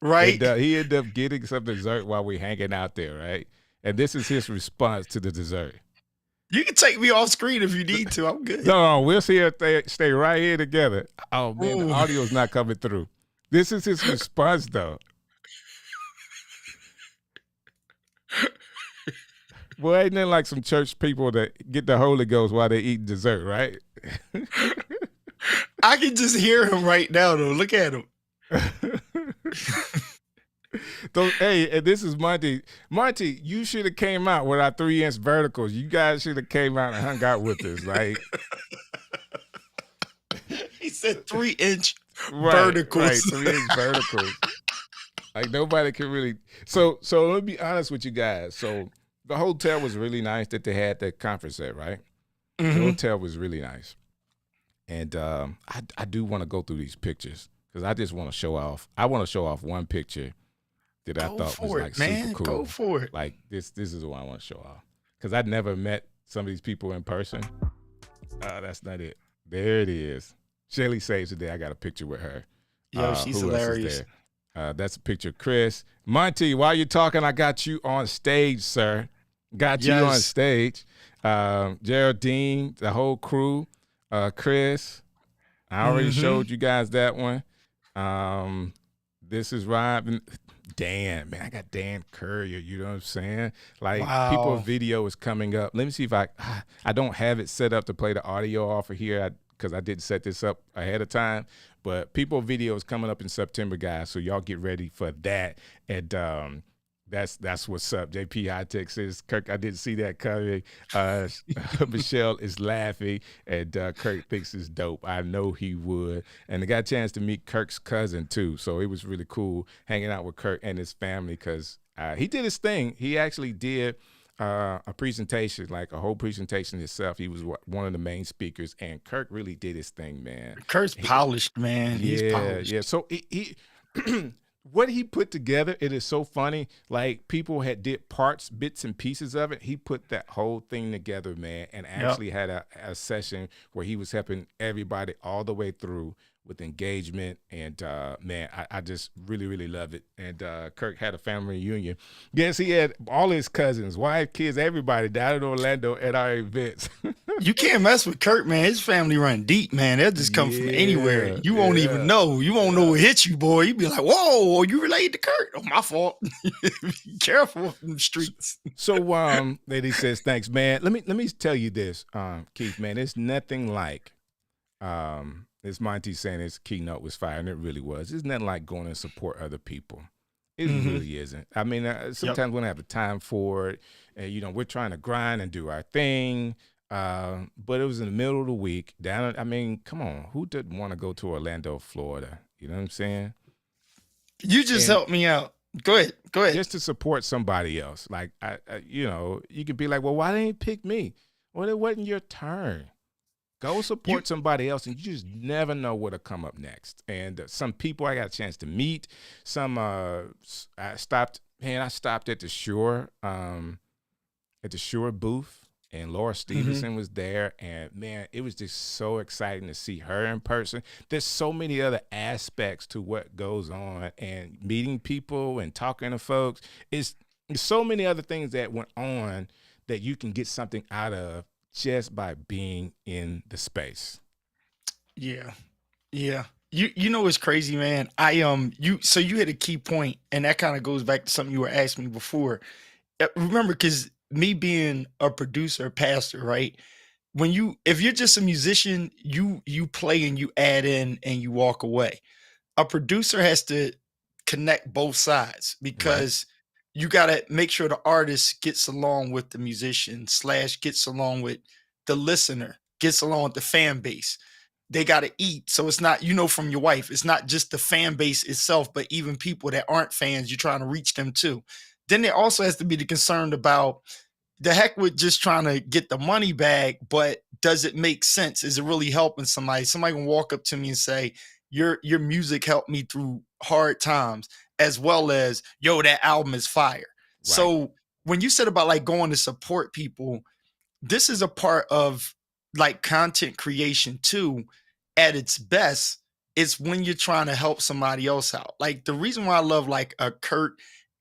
Right. And, he ended up getting some dessert while we're hanging out there, right? And this is his response to the dessert. You can take me off screen if you need to. I'm good. No, we'll see if they stay right here together. Oh, man, the audio's not coming through. This is his response, though. Boy, ain't nothing like some church people that get the Holy Ghost while they eat dessert, right? I can just hear him right now, though. Look at him. Hey, and this is Monty. Monty, you should have came out with our 3-inch verticals. You guys should have came out and hung out with us. Like, he said 3-inch verticals. Right, 3-inch verticals. Like, nobody can really. So let me be honest with you guys. So the hotel was really nice that they had that conference at, right? Mm-hmm. The hotel was really nice. And I do want to go through these pictures because I just want to show off. I want to show off one picture that I thought was like super cool. Go for it. Like this is what I want to show off because I'd never met some of these people in person. That's not it. There it is. Shelly saves the day. I got a picture with her. Yo, she's hilarious. That's a picture of Chris. Monty, while you're talking, I got you on stage, sir. Got you on stage. Geraldine, the whole crew. Chris, I already showed you guys that one. This is Rob. Dan, man, I got Dan Courier. You know what I'm saying? Like people Wow. video is coming up. Let me see if I don't have it set up to play the audio off of here because I didn't set this up ahead of time. But people video is coming up in September, guys. So y'all get ready for that. And that's what's up. JP High Tech says, Kirk, I didn't see that coming. Michelle is laughing, and Kirk thinks it's dope. I know he would. And I got a chance to meet Kirk's cousin, too. So it was really cool hanging out with Kirk and his family because he did his thing. He actually did a presentation, like a whole presentation himself. He was one of the main speakers, and Kirk really did his thing, man. Kirk's polished, man. He's polished. Yeah. So he what he put together, it is so funny. Like people did bits and pieces of it. He put that whole thing together, man, and actually had a session where he was helping everybody all the way through with engagement. And man, I just really, really love it. And Kirk had a family reunion. Yes, he had all his cousins, wife, kids, everybody down in Orlando at our events. You can't mess with Kirk, man. His family run deep, man. They'll just come from anywhere. You won't even know. You won't know what hit you, boy. You be like, whoa, are you related to Kirk? Oh, my fault. Be careful in the streets. So lady says, thanks, man. Let me tell you this, Keith, man. It's nothing like it's Monty saying his keynote was fire, and it really was. It's nothing like going and support other people. It really isn't. I mean, sometimes we don't have the time for it. And, we're trying to grind and do our thing. But it was in the middle of the week. Come on. Who didn't want to go to Orlando, Florida? You know what I'm saying? You just helped me out. Go ahead. Just to support somebody else. Like, you could be like, well, why didn't you pick me? Well, it wasn't your turn. Go support somebody else, and you just never know what'll come up next. And some people I got a chance to meet. Some I stopped at the Shore booth, and Laura Stevenson was there. And man, it was just so exciting to see her in person. There's so many other aspects to what goes on, and meeting people and talking to folks. It's so many other things that went on that you can get something out of just by being in the space. Yeah. You know what's crazy, man? You hit a key point, and that kind of goes back to something you were asking me before. Remember, because me being a producer, pastor, right? If you're just a musician, you play and you add in and you walk away. A producer has to connect both sides because you got to make sure the artist gets along with the musician / gets along with the listener, gets along with the fan base. They got to eat. So it's not, from your wife, it's not just the fan base itself, but even people that aren't fans, you're trying to reach them too. Then there also has to be the concern about the heck with just trying to get the money back, but does it make sense? Is it really helping somebody? Somebody can walk up to me and say, your music helped me through hard times, as well as, yo, that album is fire. Right. So when you said about like going to support people, this is a part of like content creation too. At its best, it's when you're trying to help somebody else out. Like the reason why I love like a Kurt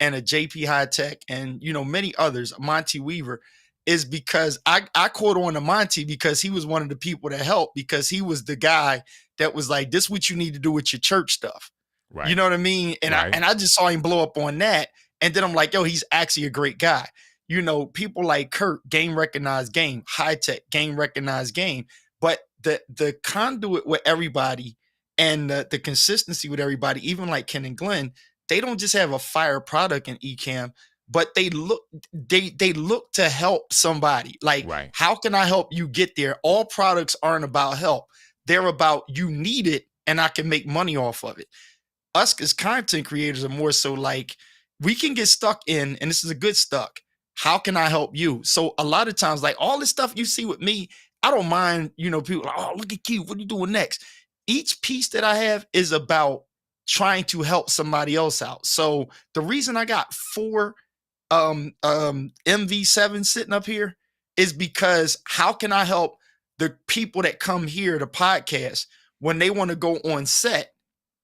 and a JP High Tech and, many others, Monty Weaver, is because I caught on to Monty because he was one of the people that helped, because he was the guy that was like, this is what you need to do with your church stuff. Right. You know what I mean? And I just saw him blow up on that. And then I'm like, yo, he's actually a great guy. People like Kurt, game recognized game, High Tech, game recognized game. But the conduit with everybody and the consistency with everybody, even like Ken and Glenn, they don't just have a fire product in Ecamm, but they look to help somebody. Like, how can I help you get there? All products aren't about help. They're about you need it and I can make money off of it. Us as content creators are more so like, we can get stuck in, and this is a good stuck. How can I help you? So a lot of times, like all this stuff you see with me, I don't mind, people like, oh, look at Keith, what are you doing next? Each piece that I have is about trying to help somebody else out. So the reason I got 4 MV7 sitting up here is because how can I help the people that come here to podcast when they want to go on set?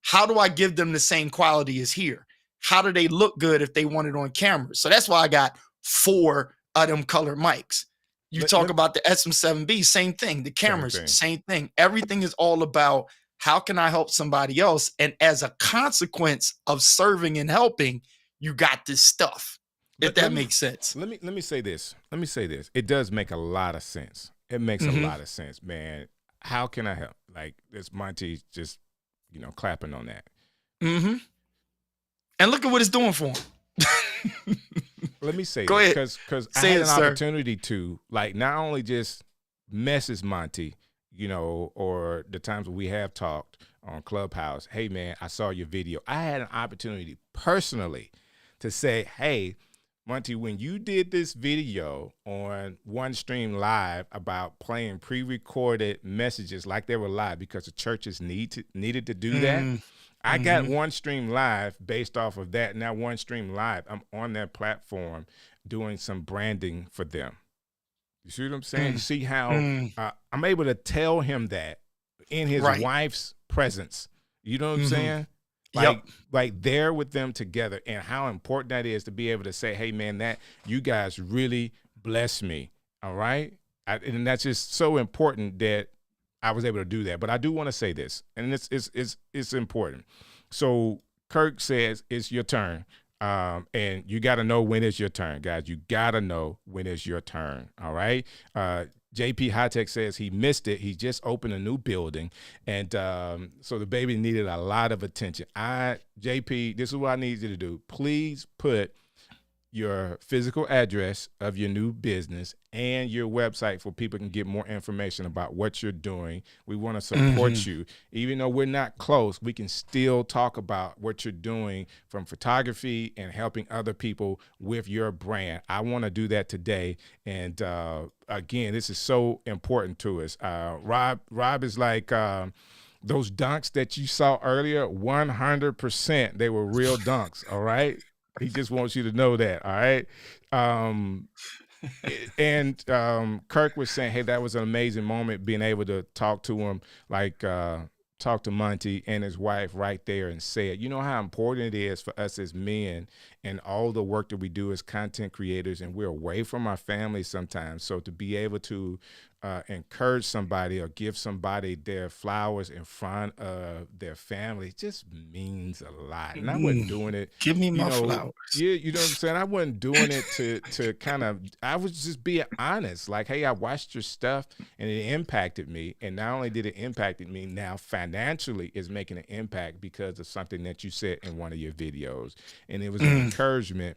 How do I give them the same quality as here? How do they look good if they want it on camera? So that's why I got 4 of them colored mics. You talk about the SM7B, same thing. The cameras, same thing. Everything is all about how can I help somebody else? And as a consequence of serving and helping, you got this stuff. If that makes sense. Let me say this. Let me say this. It does make a lot of sense. It makes a lot of sense, man. How can I help? Like, this Monty just, clapping on that. And look at what it's doing for him. Let me say Go this, ahead. because I Say had it, an sir. opportunity to, like, not only just message Monty, or the times we have talked on Clubhouse. Hey, man, I saw your video. I had an opportunity personally to say, hey, Monty, when you did this video on OneStream Live about playing pre-recorded messages like they were live because the churches needed to do that, I got OneStream Live based off of that. Now OneStream Live, I'm on that platform doing some branding for them. You see what I'm saying? You see how I'm able to tell him that in his wife's presence. You know what I'm saying? Like there with them together, and how important that is to be able to say, hey, man, that you guys really bless me. All right. And that's just so important that I was able to do that. But I do want to say this, and it's important. So Kirk says it's your turn. And you got to know when it's your turn, guys. You got to know when it's your turn. All right. JP Hightech says he missed it. He just opened a new building. And so the baby needed a lot of attention. JP, this is what I need you to do. Please put your physical address of your new business and your website for people can get more information about what you're doing. We want to support you. Even though we're not close, we can still talk about what you're doing from photography and helping other people with your brand. I want to do that today. And again, this is so important to us. Rob is like, those dunks that you saw earlier, 100%, they were real dunks. All right. He just wants you to know that, all right? And Kirk was saying, hey, that was an amazing moment, being able to talk to him, like talk to Monty and his wife right there and say it. You know how important it is for us as men and all the work that we do as content creators, and we're away from our families sometimes. So to be able to encourage somebody or give somebody their flowers in front of their family just means a lot. And I wasn't doing it. Give me my flowers. Yeah, you know what I'm saying? I wasn't doing it to kind of, I was just being honest. Like, hey, I watched your stuff and it impacted me. And not only did it impact me, now financially is making an impact because of something that you said in one of your videos. And it was an encouragement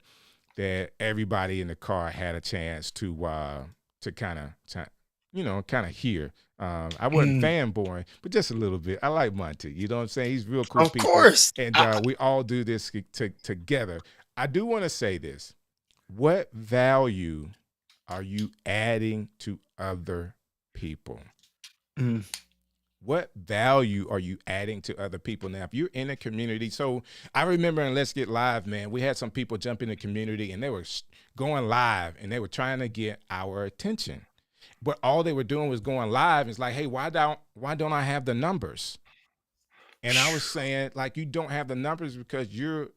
that everybody in the car had a chance to kind of hear. I wasn't fanboying, but just a little bit. I like Monty. You know what I'm saying? He's real cool. Of course. And we all do this together. I do want to say this. What value are you adding to other people? What value are you adding to other people? Now, if you're in a community, so I remember in Let's Get Live, man, we had some people jump in the community and they were going live and they were trying to get our attention. But all they were doing was going live. It's like, hey, why don't I have the numbers? And I was saying, like, you don't have the numbers because you're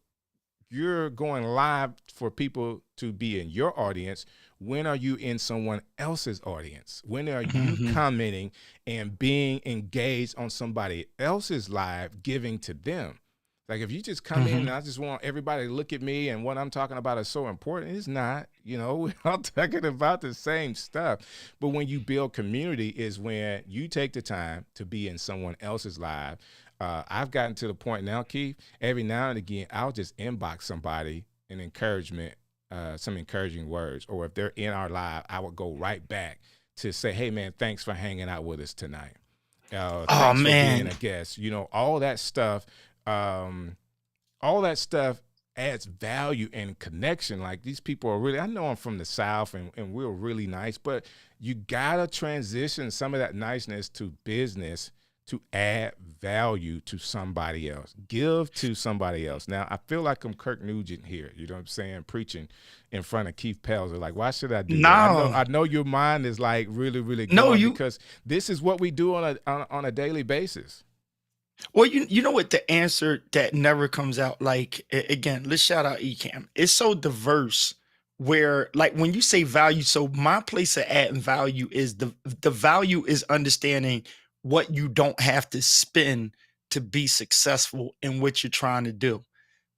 going live for people to be in your audience. When are you in someone else's audience? When are you commenting and being engaged on somebody else's live, giving to them? Like, if you just come in and I just want everybody to look at me and what I'm talking about is so important, it's not. We're all talking about the same stuff. But when you build community is when you take the time to be in someone else's live. I've gotten to the point now, Keith, every now and again, I'll just inbox somebody an encouragement, some encouraging words. Or if they're in our live, I would go right back to say, hey, man, thanks for hanging out with us tonight. Thanks for being a guest. All that stuff. All that stuff adds value and connection. Like, these people are really, I know I'm from the South and we're really nice, but you gotta transition some of that niceness to business to add value to somebody else. Give to somebody else. Now, I feel like I'm Kirk Nugent here, you know what I'm saying, preaching in front of Keith Pelzer. Like, why should I do that? I know your mind is like really, really going because this is what we do on a daily basis. Well, you know what, the answer that never comes out, like, again, let's shout out Ecamm. It's so diverse where, like, when you say value, so my place of adding value is the value is understanding what you don't have to spend to be successful in what you're trying to do.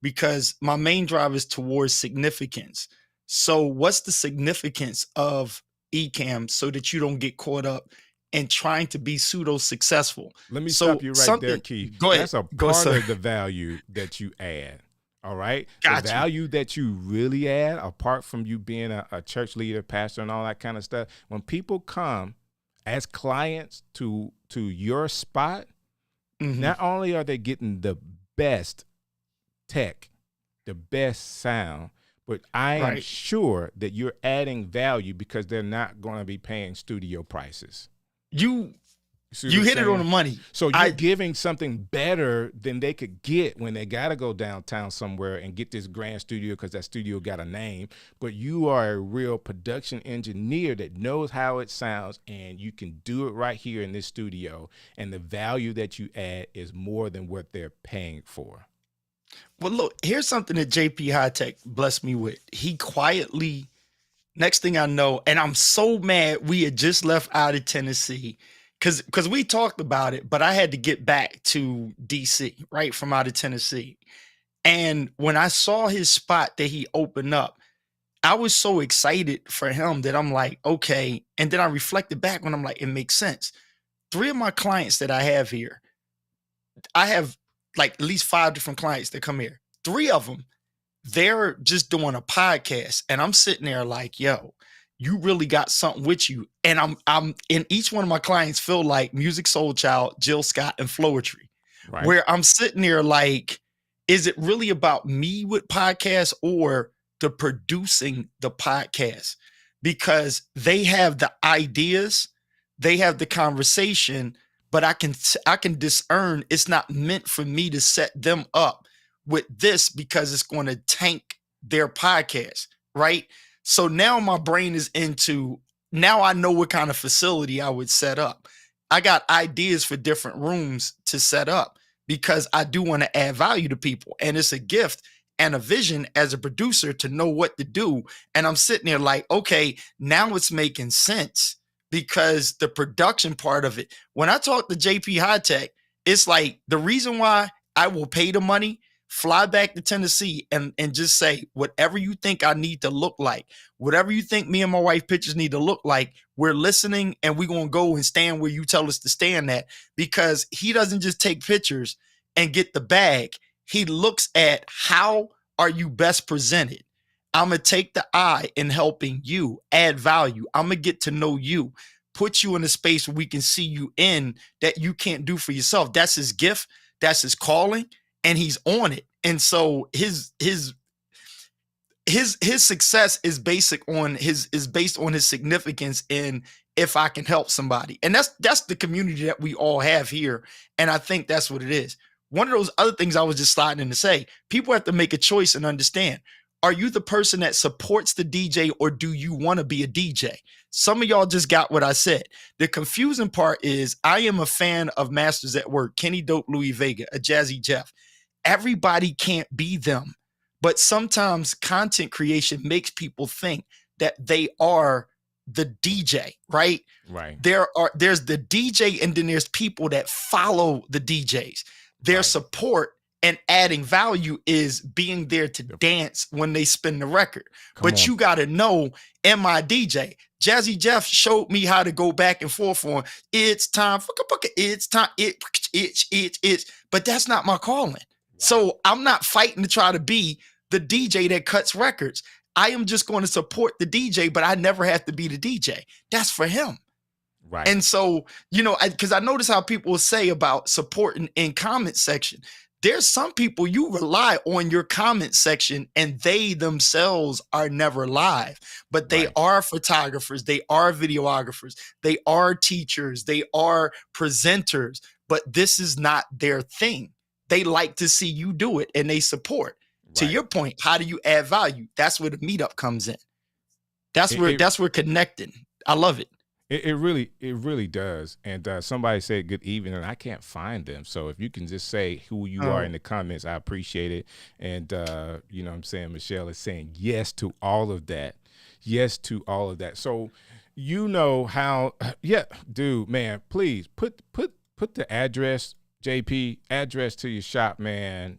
because my main drive is towards significance. So what's the significance of Ecamm so that you don't get caught up in trying to be pseudo successful? Let me stop you right there, Keith. Go ahead. That's a part of the value that you add. All right. Got the value that you really add, apart from you being a church leader, pastor, and all that kind of stuff, when people come as clients to your spot, not only are they getting the best tech, the best sound, but I am sure that you're adding value because they're not going to be paying studio prices. You hit it on the money. So you're giving something better than they could get when they got to go downtown somewhere and get this grand studio because that studio got a name. But you are a real production engineer that knows how it sounds, and you can do it right here in this studio. And the value that you add is more than what they're paying for. Well, look, here's something that JP High Tech blessed me with. He quietly, next thing I know, and I'm so mad we had just left out of Tennessee because we talked about it, but I had to get back to DC, right, from out of Tennessee. And when I saw his spot that he opened up, I was so excited for him that I'm like, okay. And then I reflected back when I'm like, it makes sense. 3 of my clients that I have here, I have like at least 5 different clients that come here. 3 of them, they're just doing a podcast. And I'm sitting there like, yo, you really got something with you. And I'm in each one of my clients feel like Music Soul Child, Jill Scott, and Floetry, where I'm sitting there like, is it really about me with podcasts or the producing the podcast? Because they have the ideas, they have the conversation, but I can discern it's not meant for me to set them up with this because it's going to tank their podcast, right? So now my brain is into, now I know what kind of facility I would set up. I got ideas for different rooms to set up because I do want to add value to people. And it's a gift and a vision as a producer to know what to do. And I'm sitting there like, okay, now it's making sense because the production part of it, when I talk to JP High Tech, it's like the reason why I will pay the money, fly back to Tennessee and just say, whatever you think I need to look like, whatever you think me and my wife pictures need to look like, we're listening and we're going to go and stand where you tell us to stand at, because he doesn't just take pictures and get the bag. He looks at how are you best presented. I'm going to take the eye in helping you add value. I'm going to get to know you, put you in a space where we can see you in that you can't do for yourself. That's his gift. That's his calling. And he's on it. And so his success is based on his significance in if I can help somebody. And that's the community that we all have here. And I think that's what it is. One of those other things I was just sliding in to say, people have to make a choice and understand, are you the person that supports the DJ or do you want to be a DJ? Some of y'all just got what I said. The confusing part is I am a fan of Masters at Work, Kenny Dope, Louis Vega, a Jazzy Jeff. Everybody can't be them, but sometimes content creation makes people think that they are the DJ, right? Right. There's the DJ and then there's people that follow the DJs. Their support and adding value is being there to dance when they spin the record. But you got to know, am I DJ? Jazzy Jeff showed me how to go back and forth on it's time, it's time, it's, but that's not my calling. So I'm not fighting to try to be the DJ that cuts records. I am just going to support the DJ, but I never have to be the DJ. That's for him. Right. And so, because I notice how people will say about supporting in comment section. There's some people you rely on your comment section and they themselves are never live, but they are photographers, they are videographers, they are teachers, they are presenters, but this is not their thing. They like to see you do it and they support. To your point, how do you add value? That's where the meetup comes in. That's where connecting. I love it. It really does. And somebody said good evening, and I can't find them. So if you can just say who you are in the comments, I appreciate it. And you know what I'm saying, Michelle is saying yes to all of that. Yes to all of that. So you know how, dude, man, please put the address, JP, address to your shop, man.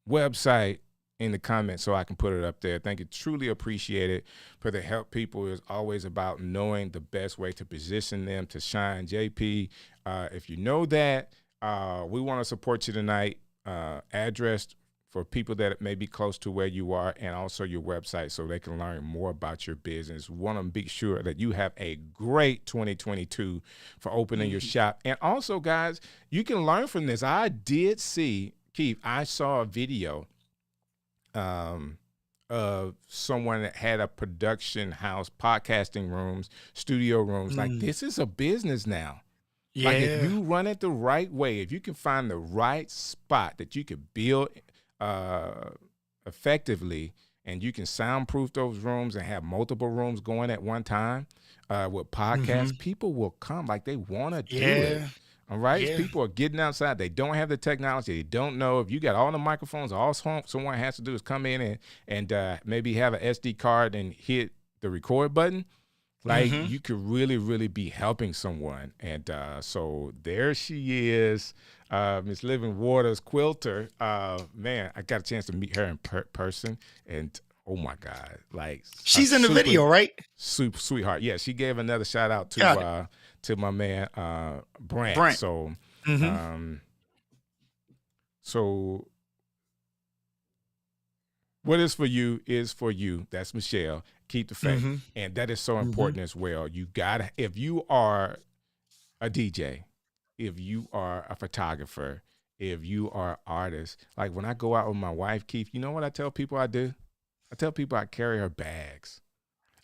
website in the comments so I can put it up there. Thank you. Truly appreciate it. For the help people is always about knowing the best way to position them to shine. JP, if you know that, we want to support you tonight. Address for people that may be close to where you are, and also your website so they can learn more about your business. We want to be sure that you have a great 2022 for opening your shop. And also, guys, you can learn from this. I did see, Keith, I saw a video of someone that had a production house, podcasting rooms, studio rooms. Like, this is a business now. Yeah. Like, if you run it the right way, if you can find the right spot that you could build effectively, and you can soundproof those rooms and have multiple rooms going at one time with podcasts, people will come. Like, they want to do it. All right. Yeah. People are getting outside. They don't have the technology. They don't know. If you got all the microphones, all someone has to do is come in and maybe have an SD card and hit the record button. Like, you could really, really be helping someone. And so there she is, Miss Living Waters Quilter. Man, I got a chance to meet her in person. And, oh, my God. Like, she's in the video, right? Super sweetheart. Yeah, she gave another shout out to my man Brant. So, so what is for you is for you. That's Michelle. Keep the faith. And that is so important as well. You gotta, if you are a DJ, if you are a photographer, if you are an artist, like when I go out with my wife, Keith, you know what I tell people I do? I tell people I carry her bags.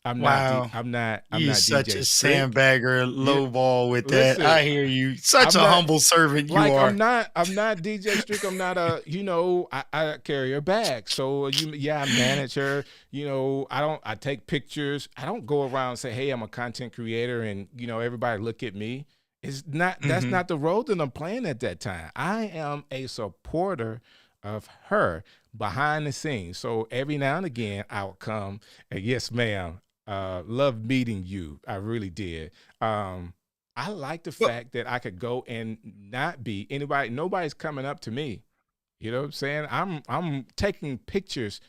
I'm not You're such DJ a Strick. sandbagger, lowball with that. I hear you. Such a humble servant you are. I'm not DJ Strick. I'm not I carry her bag. So I manage her. I take pictures. I don't go around and say, hey, I'm a content creator and everybody look at me. It's not, that's not the role that I'm playing at that time. I am a supporter of her behind the scenes. So every now and again I would come and yes, ma'am. Love meeting you. I really did. I like the fact that I could go and not be anybody. Nobody's coming up to me. You know what I'm saying? I'm taking pictures,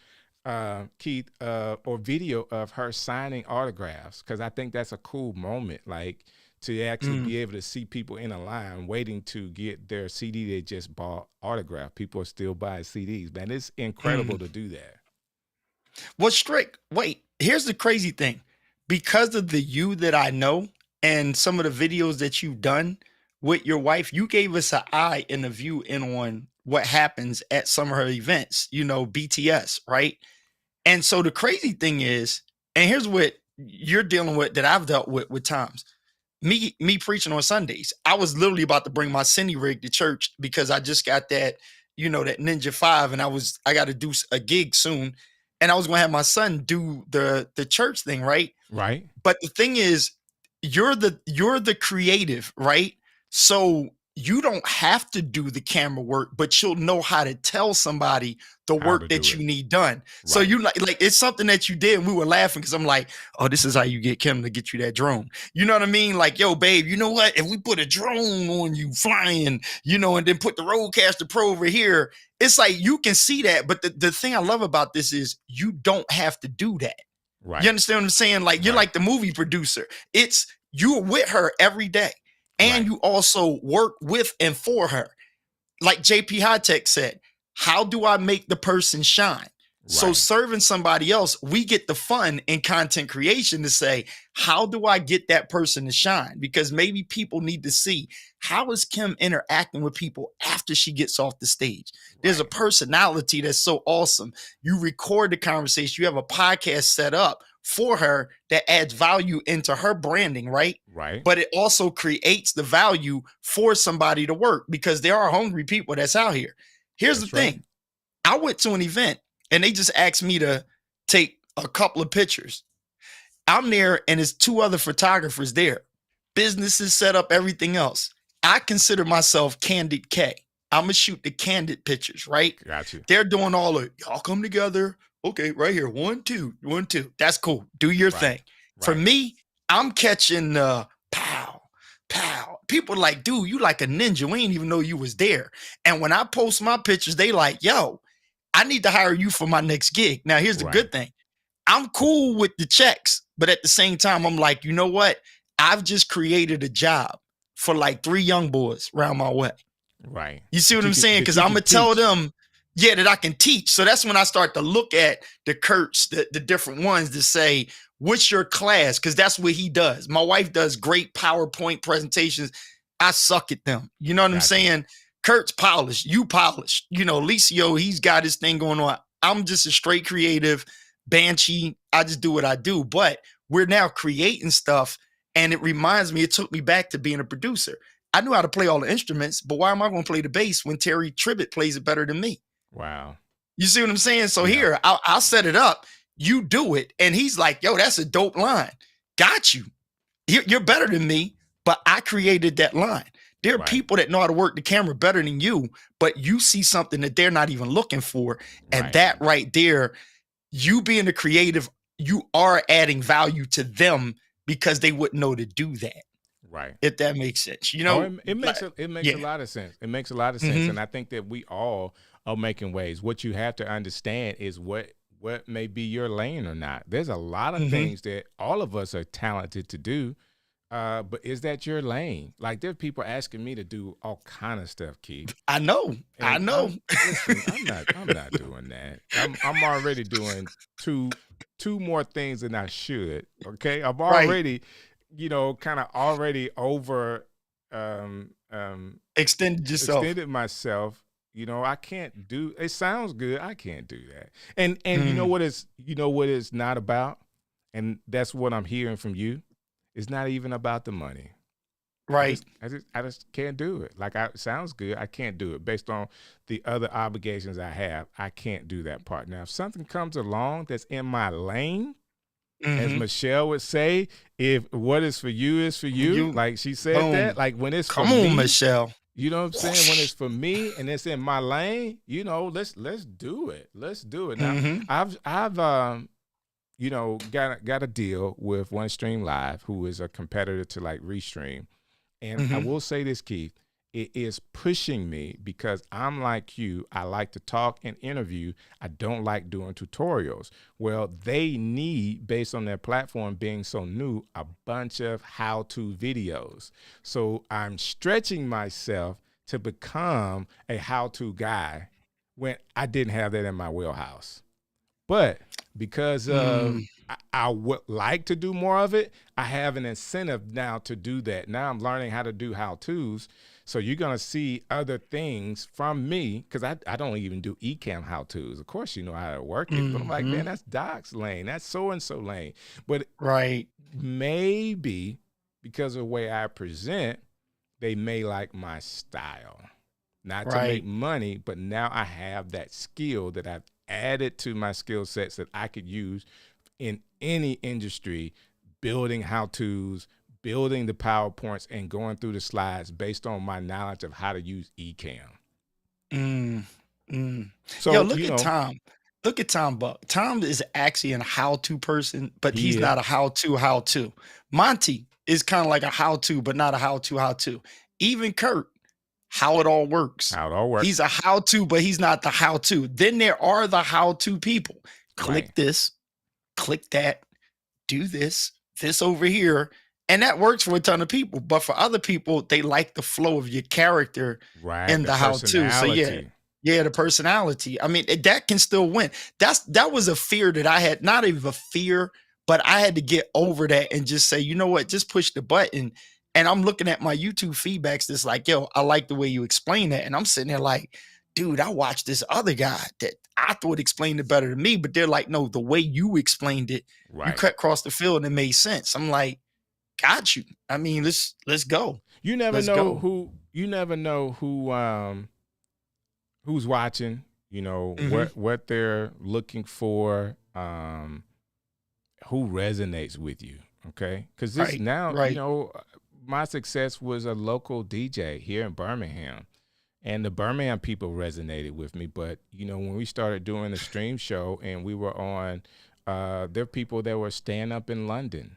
Keith, or video of her signing autographs because I think that's a cool moment. Like to actually be able to see people in a line waiting to get their CD they just bought autographed. People are still buying CDs, man. It's incredible to do that. Well, Strick, wait, here's the crazy thing. Because of the you that I know and some of the videos that you've done with your wife, you gave us an eye and a view in on what happens at some of her events, BTS, right? And so the crazy thing is, and here's what you're dealing with that I've dealt with times. Me preaching on Sundays. I was literally about to bring my cine rig to church because I just got that, that Ninja 5 and I got to do a gig soon. And I was going to have my son do the church thing, right? Right. But the thing is, you're the creative, right? So you don't have to do the camera work, but you'll know how to tell somebody the work that you need done. Right. So you like it's something that you did. And we were laughing because I'm like, oh, this is how you get Kim to get you that drone. You know what I mean? Like, yo, babe, you know what? If we put a drone on you flying, and then put the Rodecaster Pro over here, it's like you can see that. But the thing I love about this is you don't have to do that. Right. You understand what I'm saying? Like you're like the movie producer. It's you're with her every day. And you also work with and for her. Like JP Hightech said, how do I make the person shine? So serving somebody else, we get the fun in content creation to say, how do I get that person to shine? Because maybe people need to see, how is Kim interacting with people after she gets off the stage? There's a personality that's so awesome. You record the conversation. You have a podcast set up for her that adds value into her branding, right? Right. But it also creates the value for somebody to work because there are hungry people that's out here. Here's the thing. I went to an event and they just asked me to take a couple of pictures. I'm there and there's two other photographers there. Businesses set up, everything else. I consider myself Candid K. I'm going to shoot the candid pictures, right? Got you. They're doing all of, y'all come together. Okay, right here. 1, 2, 1, 2. That's cool. Do your thing. For me, I'm catching pow. People like, dude, you like a ninja. We ain't even know you was there. And when I post my pictures, they like, yo, I need to hire you for my next gig. Now, here's the Right. good thing. I'm cool with the checks, but at the same time, I'm like, you know what? I've just created a job for like 3 young boys around my way. Right. You see what I'm saying? That Because you I'm can going to tell teach. them, yeah, that I can teach. So that's when I start to look at the Kurt's, the different ones to say, what's your class? Because that's what he does. My wife does great PowerPoint presentations. I suck at them. You know what I'm Gotcha. saying? Kurt's polished. You polished. You know, Licio, he's got his thing going on. I'm just a straight creative, banshee. I just do what I do. But we're now creating stuff. And it reminds me, it took me back to being a producer. I knew how to play all the instruments, but why am I going to play the bass when Terry Tribbett plays it better than me? Wow. You see what I'm saying? So here, I'll set it up. You do it. And he's like, yo, that's a dope line. Got you. You're better than me, but I created that line. There are people that know how to work the camera better than you, but you see something that they're not even looking for. And that right there, you being a creative, you are adding value to them because they wouldn't know to do that. Right. If that makes sense. You know, it makes a lot of sense. It makes a lot of sense. And I think that we all are making waves. What you have to understand is what may be your lane or not. There's a lot of things that all of us are talented to do. But is that your lane? Like, there are people asking me to do all kind of stuff, Keith. I know. I'm not doing that. I'm already doing two more things than I should. Okay. I've already, kind of already over extended myself. I can't do it. Sounds good. I can't do that. And you know what it's not about? And that's what I'm hearing from you. It's not even about the money. Right. I just can't do it. Like, it sounds good. I can't do it based on the other obligations I have. I can't do that part. Now, if something comes along that's in my lane, as Michelle would say, if what is for you is for you, like she said that, like when it's for me, Michelle. You know what I'm saying? When it's for me and it's in my lane, let's do it. Let's do it. Now, I've got a deal with OneStream Live, who is a competitor to like Restream. And I will say this, Keith, it is pushing me because I'm like you. I like to talk and interview. I don't like doing tutorials. Well, they need, based on their platform being so new, a bunch of how-to videos. So I'm stretching myself to become a how-to guy when I didn't have that in my wheelhouse. But because I would like to do more of it, I have an incentive now to do that. Now I'm learning how to do how-tos. So you're going to see other things from me because I don't even do Ecamm how-tos. Of course, you know how to work it. But I'm like, man, that's Doc's lane. That's so-and-so lane. But maybe because of the way I present, they may like my style. Not to make money, but now I have that skill that I've added to my skill sets that I could use in any industry, building how-tos, building the PowerPoints, and going through the slides based on my knowledge of how to use Ecamm. So, yo, look at Tom. Look at Tom Buck. Tom is actually a how-to person, but he's not a how-to. Monty is kind of like a how-to, but not a how-to. Even Kurt, how it all works. He's a how-to, but he's not the how-to. Then there are the how-to people. Click this, click that, do this over here. And that works for a ton of people. But for other people, they like the flow of your character and the how-to. So the personality. I mean, that can still win. That was a fear that I had, not even a fear, but I had to get over that and just say, you know what, just push the button. And I'm looking at my YouTube feedbacks that's like, yo, I like the way you explain that. And I'm sitting there like, dude, I watched this other guy that I thought explained it better than me. But they're like, no, the way you explained it, you cut across the field and it made sense. I'm like, got you. I mean, let's go. You never know who's watching, what they're looking for, who resonates with you. Okay. Because my success was a local DJ here in Birmingham, and the Birmingham people resonated with me. But, when we started doing the stream show and we were on, there are people that were staying up in London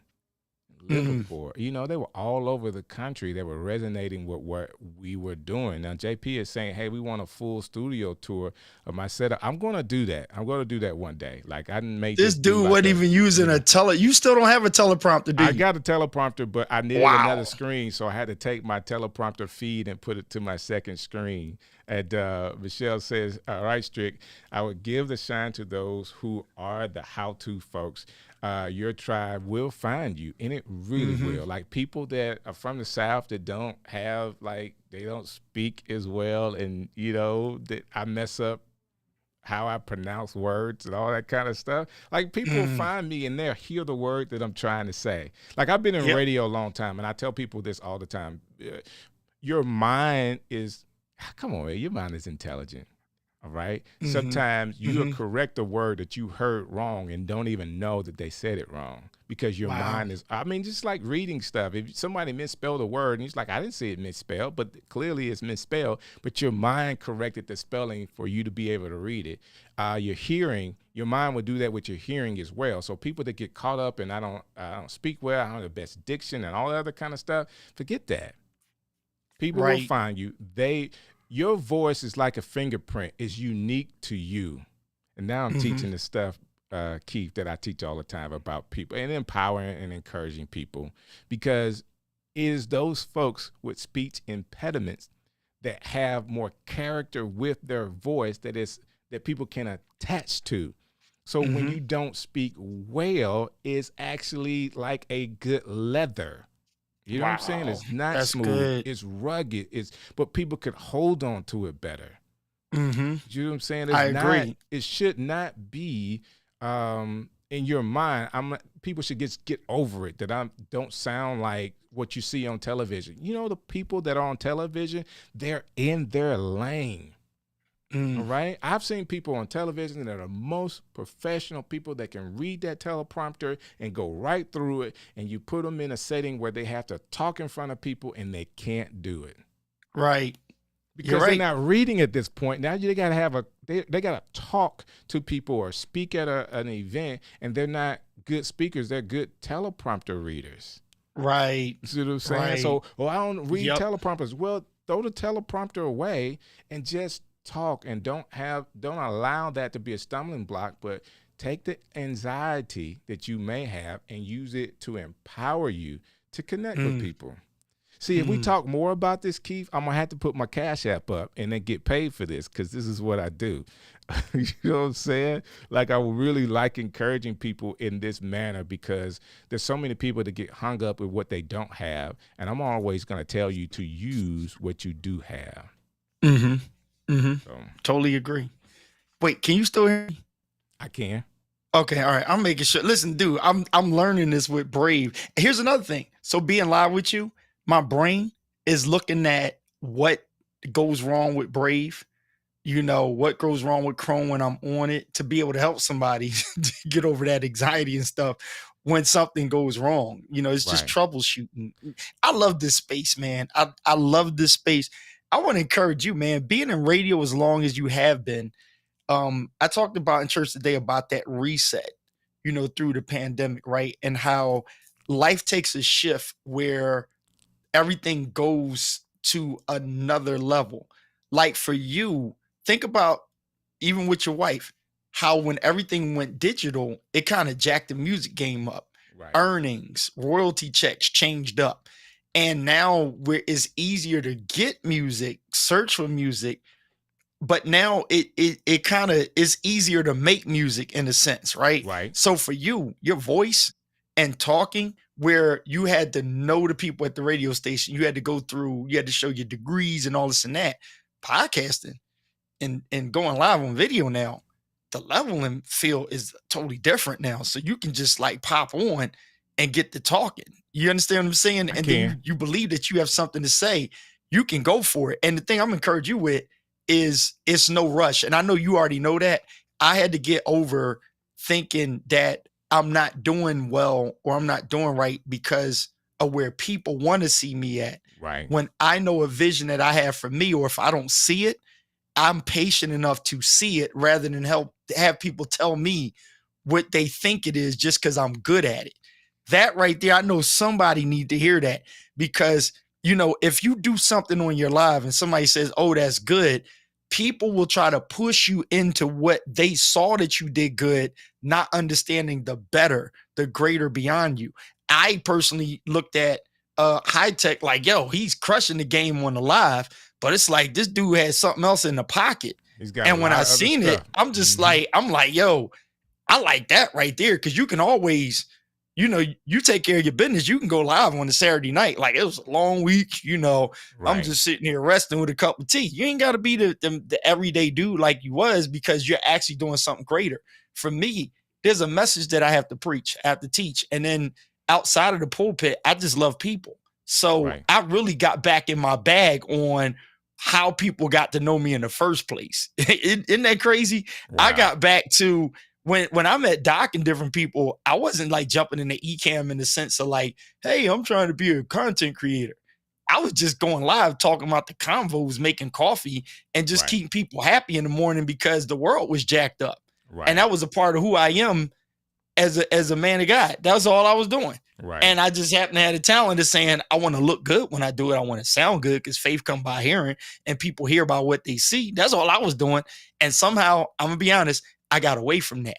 Liverpool. You know, they were all over the country. They were resonating with what we were doing. Now, JP is saying, hey, we want a full studio tour of my setup. I'm going to do that. I'm going to do that one day. Like, I didn't make this dude wasn't even using a you still don't have a teleprompter, do you? I got a teleprompter, but I needed another screen, so I had to take my teleprompter feed and put it to my second screen. And Michelle says, all right, Strick, I would give the shine to those who are the how-to folks. Your tribe will find you, and it really will. Like, people that are from the South that don't have, like, they don't speak as well, and, you know, that I mess up how I pronounce words and all that kind of stuff. Like, people find me and they'll hear the word that I'm trying to say. Like, I've been in radio a long time, and I tell people this all the time. Your mind is, come on, man, your mind is intelligent. All right. Sometimes you'll correct a word that you heard wrong and don't even know that they said it wrong because your mind is, I mean, just like reading stuff. If somebody misspelled a word and he's like, I didn't see it misspelled, but clearly it's misspelled, but your mind corrected the spelling for you to be able to read it. Your hearing, your mind would do that with your hearing as well. So people that get caught up and I don't speak well, I don't have the best diction and all that other kind of stuff, forget that. People will find you. Your voice is like a fingerprint. It's unique to you. And now I'm teaching the stuff, Keith, that I teach all the time about people and empowering and encouraging people, because it is those folks with speech impediments that have more character with their voice that people can attach to. So when you don't speak well, it's actually like a good leather. You know what I'm saying? It's not smooth. Good. It's rugged. But people could hold on to it better. You know what I'm saying? I agree. It should not be in your mind. People should get over it that I don't sound like what you see on television. You know, the people that are on television, they're in their lane. All right. I've seen people on television that are the most professional people that can read that teleprompter and go right through it. And you put them in a setting where they have to talk in front of people and they can't do it. Right. Because they're not reading at this point. Now they got to have they got to talk to people or speak at an event, and they're not good speakers. They're good teleprompter readers. Right. See what I'm saying? Right. So, I don't read teleprompters. Well, throw the teleprompter away and just talk, and don't allow that to be a stumbling block, but take the anxiety that you may have and use it to empower you to connect with people. See, if we talk more about this, Keith, I'm gonna have to put my Cash App up and then get paid for this, because this is what I do. You know what I'm saying? Like, I would really like encouraging people in this manner, because there's so many people that get hung up with what they don't have, and I'm always gonna tell you to use what you do have. So, totally agree. Wait, can you still hear me? I can. Okay, all right. I'm making sure. Listen, dude, I'm learning this with Brave. Here's another thing. So being live with you, my brain is looking at what goes wrong with Brave. You know, what goes wrong with Chrome when I'm on it, to be able to help somebody to get over that anxiety and stuff when something goes wrong. You know, it's just troubleshooting. I love this space, man. I love this space. I want to encourage you, man, being in radio as long as you have been. I talked about in church today about that reset, you know, through the pandemic, right? And how life takes a shift where everything goes to another level. Like, for you, think about, even with your wife, how when everything went digital, it kind of jacked the music game up. Earnings, royalty checks changed up. And now it's easier to get music, search for music, but now it kind of is easier to make music in a sense, right? Right. So for you, your voice and talking, where you had to know the people at the radio station, you had to go through, you had to show your degrees and all this and that. Podcasting and going live on video now, the level and feel is totally different now. So you can just like pop on and get to talking. You understand what I'm saying? And then you believe that you have something to say, you can go for it. And the thing I'm encouraging you with is it's no rush. And I know you already know that. I had to get over thinking that I'm not doing well or I'm not doing right because of where people want to see me at. Right. When I know a vision that I have for me, or if I don't see it, I'm patient enough to see it rather than have people tell me what they think it is just because I'm good at it. That right there, I know somebody need to hear that, because, if you do something on your live and somebody says, oh, that's good, people will try to push you into what they saw that you did good, not understanding the better, the greater beyond you. I personally looked at High Tech like, yo, he's crushing the game on the live, but it's like this dude has something else in the pocket. And when I seen it, I'm just like, yo, I like that right there, because you can always, you take care of your business. You can go live on a Saturday night. Like, it was a long week, Right. I'm just sitting here resting with a cup of tea. You ain't got to be the everyday dude like you was, because you're actually doing something greater. For me, there's a message that I have to preach, I have to teach. And then outside of the pulpit, I just love people. So I really got back in my bag on how people got to know me in the first place. Isn't that crazy? Wow. I got back to when I met Doc and different people, I wasn't like jumping into Ecamm in the sense of like, hey, I'm trying to be a content creator. I was just going live talking about the convos, making coffee, and just keeping people happy in the morning, because the world was jacked up. Right. And that was a part of who I am as a man of God. That's all I was doing. Right. And I just happened to have the talent of saying, I want to look good when I do it. I want to sound good, because faith come by hearing, and people hear about what they see. That's all I was doing. And somehow, I'm going to be honest, I got away from that.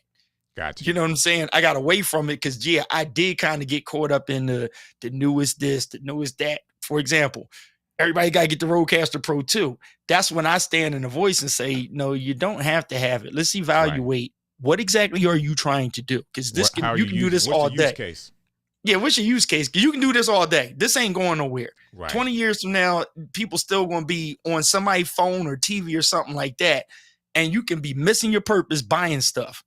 Gotcha. You know what I'm saying? I got away from it because, I did kind of get caught up in the newest this, the newest that. For example, everybody got to get the Rodecaster Pro 2. That's when I stand in the voice and say, no, you don't have to have it. Let's evaluate what exactly are you trying to do? Because you can do this all day. Case? Yeah, what's your use case? Because you can do this all day. This ain't going nowhere. Right. 20 years from now, people still going to be on somebody's phone or TV or something like that. And you can be missing your purpose buying stuff.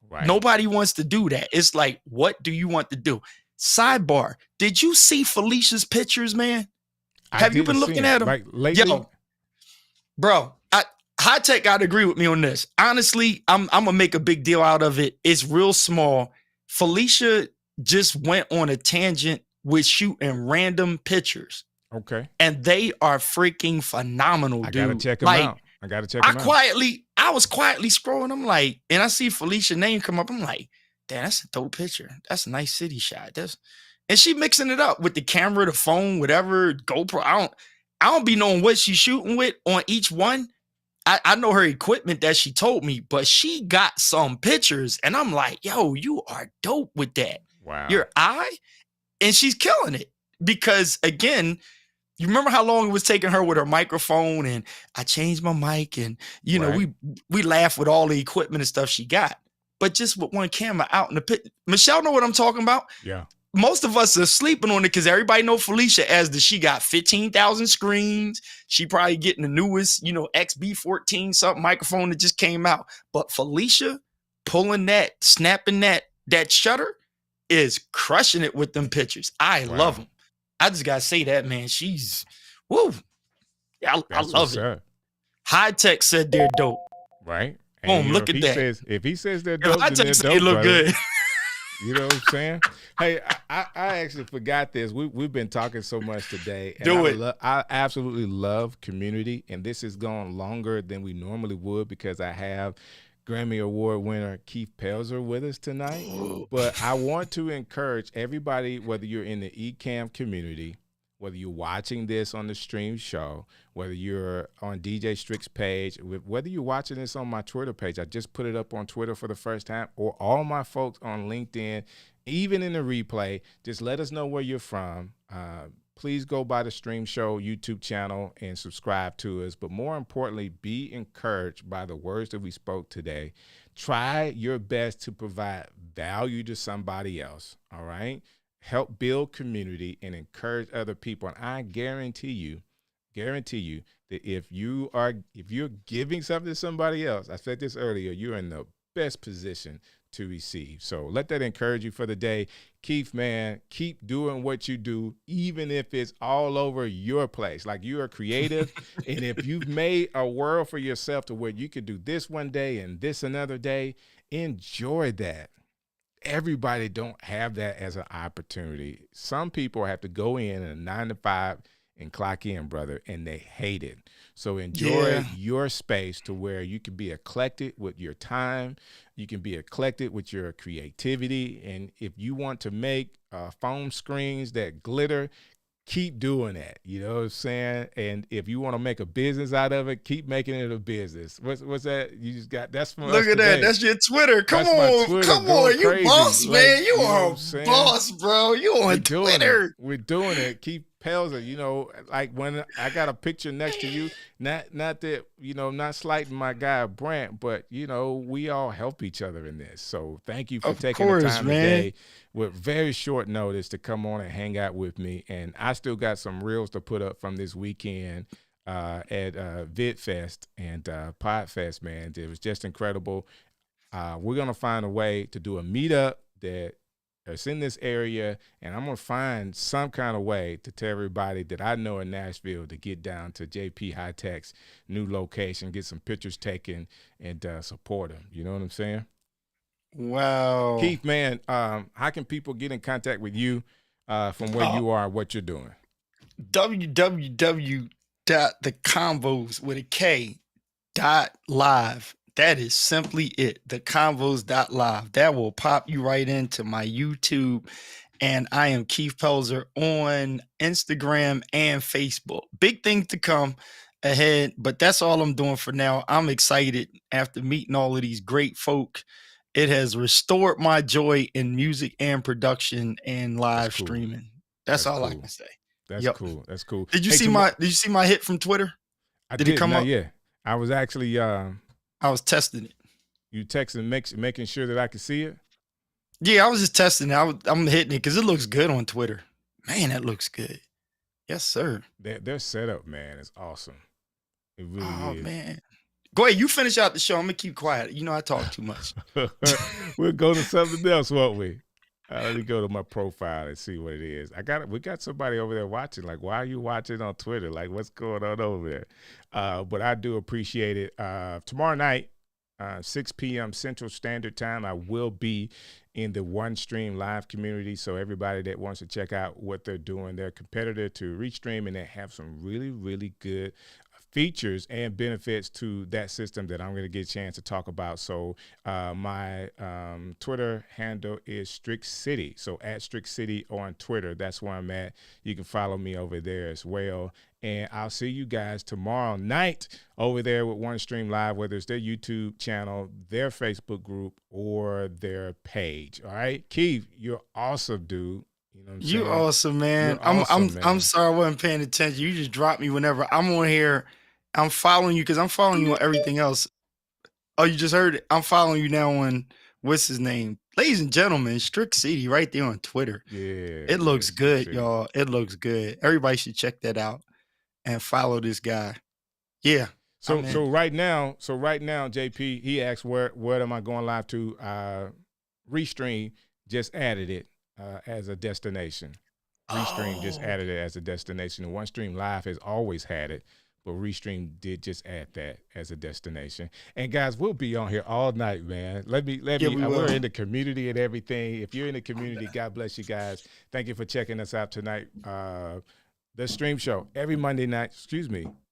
Right. Nobody wants to do that. It's like, what do you want to do? Sidebar. Did you see Felicia's pictures, man? Have you been looking at them? Like lately? Yo, bro, High Tech got to agree with me on this. Honestly, I'm going to make a big deal out of it. It's real small. Felicia just went on a tangent with shooting random pictures. Okay. And they are freaking phenomenal, dude. I got to check them out. I was quietly scrolling. I'm like, and I see Felicia's name come up. I'm like, damn, that's a dope picture. That's a nice city shot. And she mixing it up with the camera, the phone, whatever, GoPro. I don't be knowing what she's shooting with on each one. I know her equipment that she told me, but she got some pictures, and I'm like, yo, you are dope with that. Wow. Your eye, and she's killing it, because again, you remember how long it was taking her with her microphone, and I changed my mic, and we laugh with all the equipment and stuff she got, but just with one camera out in the pit. Michelle know what I'm talking about. Yeah. Most of us are sleeping on it because everybody know Felicia as she got 15,000 screens. She probably getting the newest, XB14 something microphone that just came out. But Felicia pulling that, snapping that shutter is crushing it with them pictures. I love them. I just gotta say that, man. She's woo. I love it. High Tech said they're dope. Right. Boom, look at that. If he says they're dope, then they're dope, they look good. You know what I'm saying? Hey, I actually forgot this. We've been talking so much today. And I absolutely love community, and this has gone longer than we normally would because I have Grammy Award winner Keith Pelzer with us tonight. But I want to encourage everybody, whether you're in the Ecamm community, whether you're watching this on the stream show, whether you're on DJ Strick's page, whether you're watching this on my Twitter page, I just put it up on Twitter for the first time, or all my folks on LinkedIn, even in the replay, just let us know where you're from. Please go by the stream show YouTube channel and subscribe to us. But more importantly, be encouraged by the words that we spoke today. Try your best to provide value to somebody else, all right? Help build community and encourage other people. And I guarantee you that if you're giving something to somebody else, I said this earlier, you're in the best position to receive. So let that encourage you for the day. Keith, man, keep doing what you do, even if it's all over your place. Like, you are creative, and if you've made a world for yourself to where you could do this one day and this another day, enjoy that. Everybody don't have that as an opportunity. Some people have to go in a 9 to 5 and clock in, brother, and they hate it. So enjoy Yeah. your space to where you can be eclectic with your time. You can be eclectic with your creativity. And if you want to make foam screens that glitter, keep doing that. You know what I'm saying? And if you want to make a business out of it, keep making it a business. What's that? You just got, that's from Look us at today. that. That's your Twitter. Come That's my on. Twitter Come going on. You crazy. boss, Like, man. You know what are I'm a saying? boss, bro. You We're on doing Twitter. it. We're doing it. Keith Pelzer, you know, like when I got a picture next to you, not that, you know, not slighting my guy Brant, but you know, we all help each other in this. So thank you for Of taking course, the time man. today with very short notice to come on and hang out with me. And I still got some reels to put up from this weekend at Vidfest and Podfest, man. It was just incredible. We're gonna find a way to do a meetup that's in this area, and I'm gonna find some kind of way to tell everybody that I know in Nashville to get down to JP High Tech's new location, get some pictures taken, and support them. You know what I'm saying? Wow. Keith, man, how can people get in contact with you from where you are and what you're doing? www.theconvos with a K.live. That is simply it. Theconvos.live. That will pop you right into my YouTube. And I am Keith Pelzer on Instagram and Facebook. Big things to come ahead, but that's all I'm doing for now. I'm excited after meeting all of these great folk. It has restored my joy in music and production and live streaming. That's all I can say. That's Yep. cool. That's cool. Did you Hey, see my hit from Twitter? Did it come not up? yet. I was actually I was testing it. You texting, making sure that I could see it? Yeah, I was just testing it. I'm hitting it because it looks good on Twitter. Man, that looks good. Yes, sir. Their setup, man, is awesome. It really is. Man. Go ahead. You finish out the show. I'm going to keep quiet. You know I talk too much. We'll go to something else, won't we? Let me go to my profile and see what it is. We got somebody over there watching. Like, why are you watching on Twitter? Like, what's going on over there? But I do appreciate it. Tomorrow night, 6 p.m. Central Standard Time, I will be in the OneStream live community. So everybody that wants to check out what they're doing, they're a competitor to Restream, and they have some really, really good features and benefits to that system that I'm going to get a chance to talk about. So my Twitter handle is Strick City. So at Strick City on Twitter, that's where I'm at. You can follow me over there as well. And I'll see you guys tomorrow night over there with OneStream Live, whether it's their YouTube channel, their Facebook group, or their page. All right, Keith, you're awesome, dude. You know what I'm saying? You're awesome, man. You're awesome, man. I'm sorry I wasn't paying attention. You just drop me whenever I'm on here. I'm following you because I'm following you on everything else. Oh, you just heard it. I'm following you now on what's his name? Ladies and gentlemen, Strick City right there on Twitter. Yeah. It looks good, y'all. It looks good. Everybody should check that out and follow this guy. Yeah. So right now, JP, he asked where am I going live to? Restream just added it as a destination. Restream just added it as a destination. And OneStream Live has always had it, but Restream did just add that as a destination. And guys, we'll be on here all night, man. Let me. We're in the community and everything. If you're in the community, God bless you guys. Thank you for checking us out tonight. The stream show every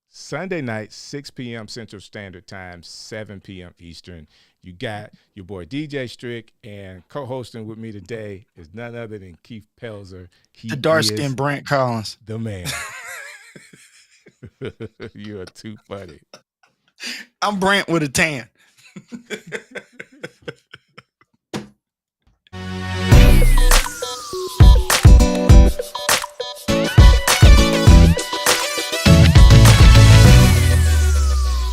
Sunday night, 6 p.m. Central Standard Time, 7 p.m. Eastern. You got your boy DJ Strick, and co-hosting with me today is none other than Keith Pelzer. The dark-skinned Brant Collins. The man. You are too funny. I'm Brant with a tan.